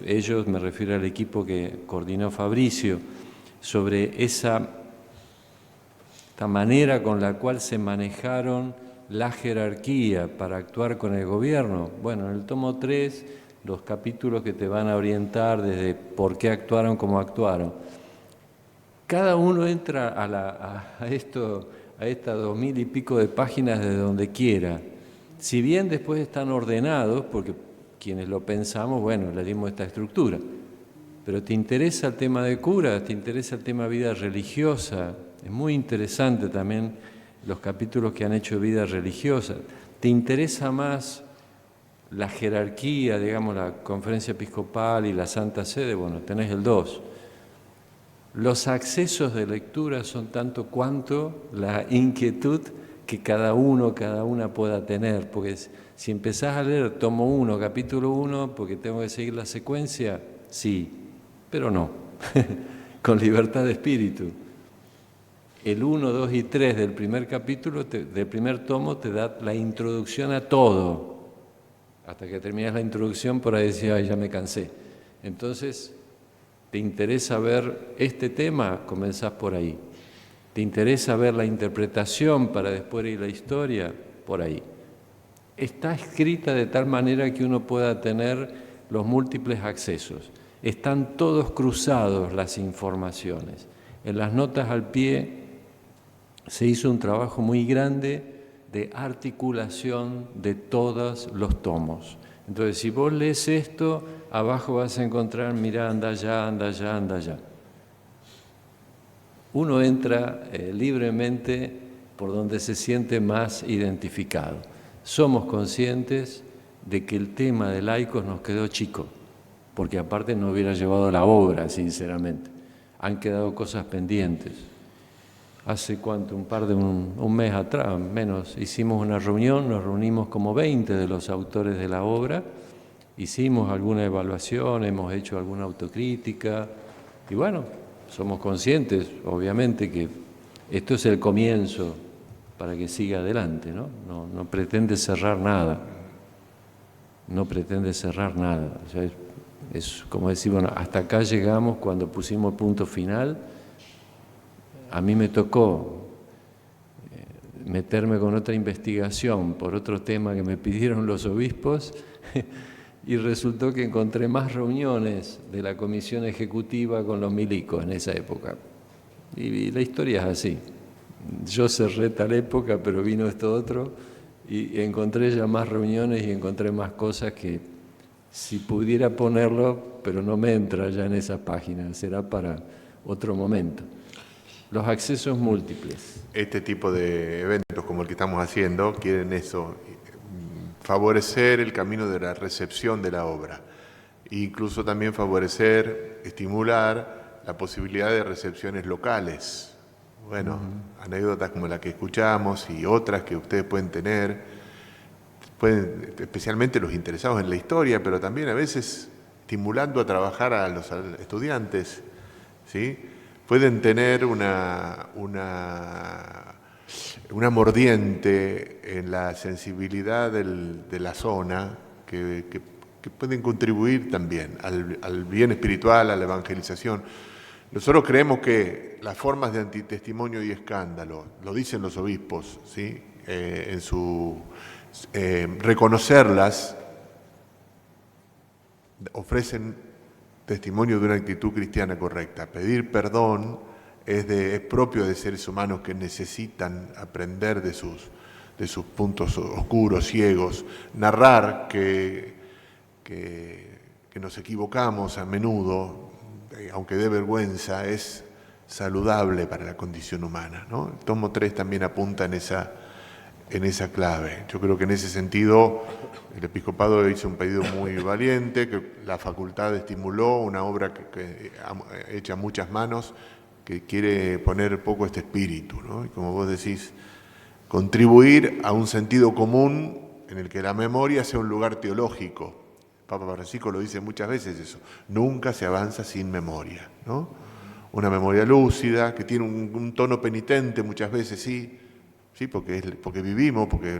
ellos me refiero al equipo que coordinó Fabricio, sobre esta manera con la cual se manejaron la jerarquía para actuar con el gobierno. Bueno, en el tomo 3, los capítulos que te van a orientar desde por qué actuaron como actuaron. Cada uno entra a estas 2000 y pico de páginas de donde quiera. Si bien después están ordenados, porque quienes lo pensamos, bueno, le dimos esta estructura. Pero te interesa el tema de curas, te interesa el tema de vida religiosa, es muy interesante también los capítulos que han hecho de vida religiosa. Te interesa más la jerarquía, digamos, la Conferencia Episcopal y la Santa Sede, bueno, tenés el 2. Los accesos de lectura son tanto cuanto la inquietud que cada una pueda tener, porque si empezás a leer tomo 1, capítulo 1, porque tengo que seguir la secuencia, sí, pero no, con libertad de espíritu. El 1, 2 y 3 del primer capítulo, del primer tomo, te da la introducción a todo. Hasta que terminas la introducción, por ahí decís, ay, ya me cansé. Entonces, ¿te interesa ver este tema? Comenzás por ahí. ¿Te interesa ver la interpretación para después ir a la historia? Por ahí. Está escrita de tal manera que uno pueda tener los múltiples accesos. Están todos cruzados las informaciones. En las notas al pie se hizo un trabajo muy grande de articulación de todos los tomos. Entonces, si vos lees esto, abajo vas a encontrar, mirá, anda allá, anda allá, anda allá. Uno entra libremente por donde se siente más identificado. Somos conscientes de que el tema de laicos nos quedó chico, porque aparte no hubiera llevado la obra, sinceramente. Han quedado cosas pendientes. Hace cuánto, un mes atrás, menos, hicimos una reunión, nos reunimos como 20 de los autores de la obra, hicimos alguna evaluación, hemos hecho alguna autocrítica, y bueno, somos conscientes, obviamente, que esto es el comienzo para que siga adelante, ¿no? No pretende cerrar nada, no pretende cerrar nada. O sea, es como decir, bueno, hasta acá llegamos cuando pusimos el punto final. A mí me tocó meterme con otra investigación por otro tema que me pidieron los obispos y resultó que encontré más reuniones de la comisión ejecutiva con los milicos en esa época. Y la historia es así. Yo cerré tal época, pero vino esto otro y encontré ya más reuniones y encontré más cosas que si pudiera ponerlo, pero no me entra ya en esa página, será para otro momento. Los accesos múltiples. Este tipo de eventos como el que estamos haciendo quieren eso, favorecer el camino de la recepción de la obra. E incluso también favorecer, estimular la posibilidad de recepciones locales. Bueno, anécdotas como la que escuchamos y otras que ustedes pueden tener, especialmente los interesados en la historia, pero también a veces estimulando a trabajar a los estudiantes, ¿sí? Pueden tener una mordiente en la sensibilidad de la zona que pueden contribuir también al bien espiritual, a la evangelización. Nosotros creemos que las formas de antitestimonio y escándalo, lo dicen los obispos, ¿sí? En su reconocerlas, ofrecen testimonio de una actitud cristiana correcta. Pedir perdón es propio de seres humanos que necesitan aprender de sus puntos oscuros, ciegos. Narrar que nos equivocamos a menudo, aunque dé vergüenza, es saludable para la condición humana, ¿no? El tomo 3 también apunta en esa clave. Yo creo que en ese sentido el episcopado hizo un pedido muy valiente, que la facultad estimuló una obra hecha a muchas manos, que quiere poner poco este espíritu, ¿no? Y como vos decís, contribuir a un sentido común en el que la memoria sea un lugar teológico. Papa Francisco lo dice muchas veces eso, nunca se avanza sin memoria, ¿no? Una memoria lúcida, que tiene un tono penitente muchas veces, sí, porque vivimos, porque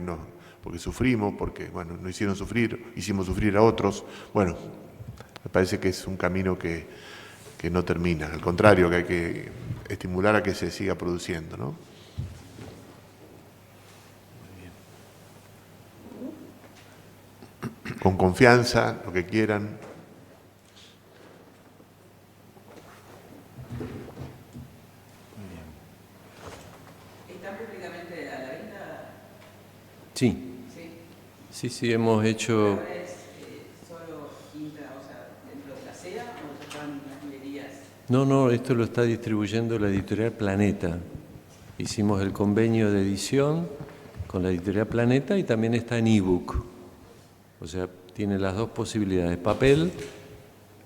sufrimos, porque bueno, nos hicieron sufrir, hicimos sufrir a otros. Bueno, me parece que es un camino que no termina, al contrario, que hay que estimular a que se siga produciendo, ¿no? Con confianza, lo que quieran. ¿Está públicamente a la venta? Sí. Sí, hemos hecho... ¿Ahora es solo dentro de la seda o ya están las librerías? No, esto lo está distribuyendo la editorial Planeta. Hicimos el convenio de edición con la editorial Planeta y también está en ebook. O sea, tiene las dos posibilidades, papel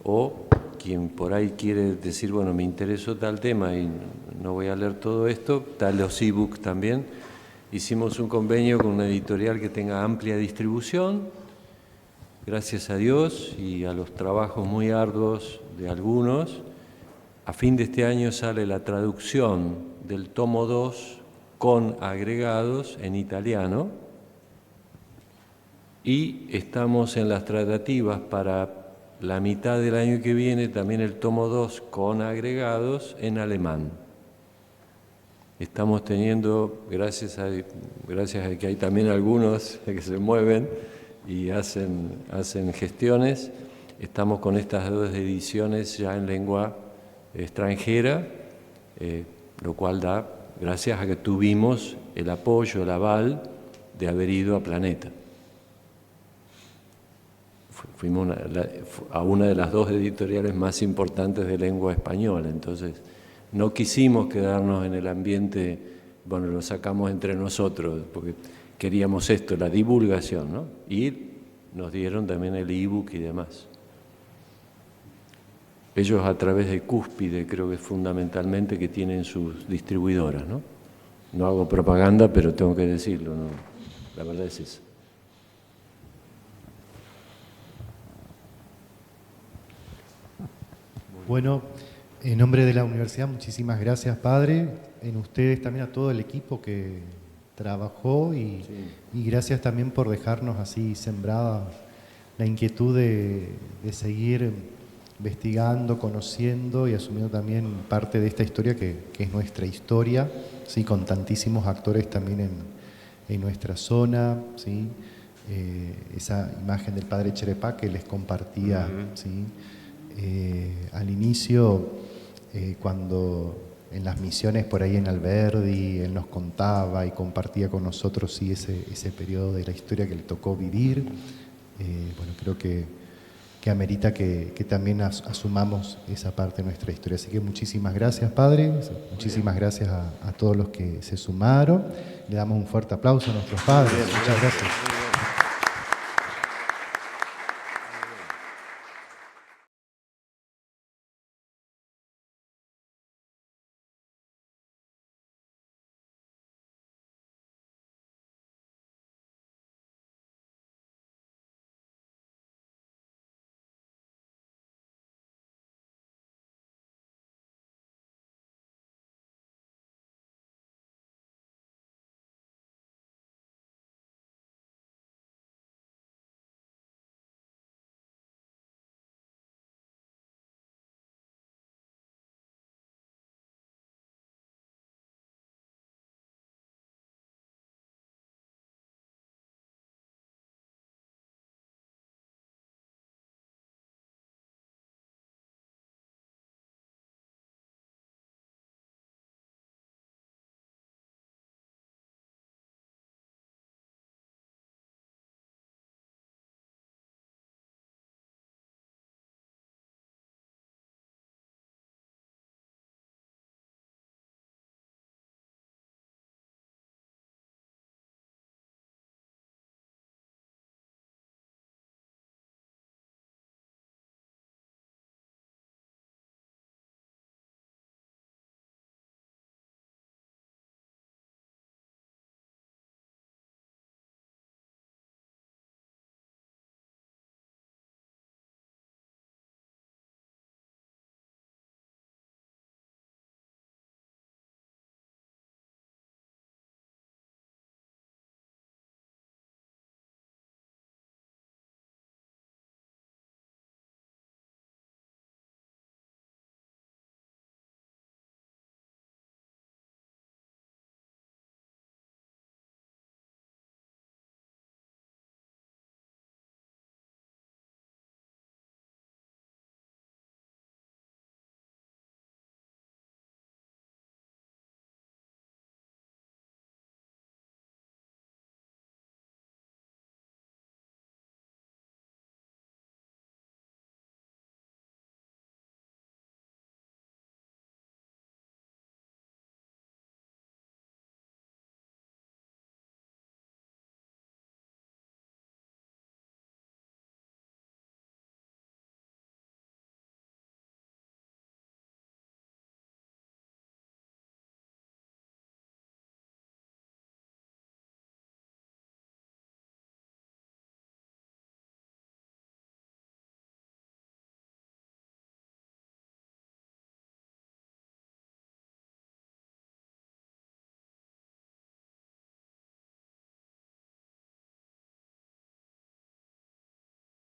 o quien por ahí quiere decir, bueno, me interesó tal tema y no voy a leer todo esto, está los ebooks también. Hicimos un convenio con una editorial que tenga amplia distribución, gracias a Dios y a los trabajos muy arduos de algunos. A fin de este año sale la traducción del tomo 2 con agregados en italiano y estamos en las tratativas para la mitad del año que viene también el tomo 2 con agregados en alemán. Estamos teniendo, gracias a que hay también algunos que se mueven y hacen gestiones, estamos con estas dos ediciones ya en lengua extranjera, lo cual da gracias a que tuvimos el apoyo, el aval de haber ido a Planeta. Fuimos a una de las dos editoriales más importantes de lengua española, entonces no quisimos quedarnos en el ambiente, bueno, lo sacamos entre nosotros, porque queríamos esto, la divulgación, ¿no? Y nos dieron también el ebook y demás. Ellos a través de Cúspide, creo que fundamentalmente, que tienen sus distribuidoras, ¿no? No hago propaganda, pero tengo que decirlo, ¿no? La verdad es esa. Bueno, en nombre de la universidad, muchísimas gracias, Padre. En ustedes también a todo el equipo que trabajó y gracias también por dejarnos así sembrada la inquietud de seguir investigando, conociendo y asumiendo también parte de esta historia que es nuestra historia, ¿sí? Con tantísimos actores también en nuestra zona, ¿sí? Esa imagen del Padre Cherepá que les compartía, ¿sí? Al inicio, cuando en las misiones por ahí en Alberdi, él nos contaba y compartía con nosotros sí, ese periodo de la historia que le tocó vivir. Bueno, creo que amerita que también asumamos esa parte de nuestra historia. Así que muchísimas gracias, Padre, muchísimas gracias a todos los que se sumaron. Le damos un fuerte aplauso a nuestros padres. Muchas gracias.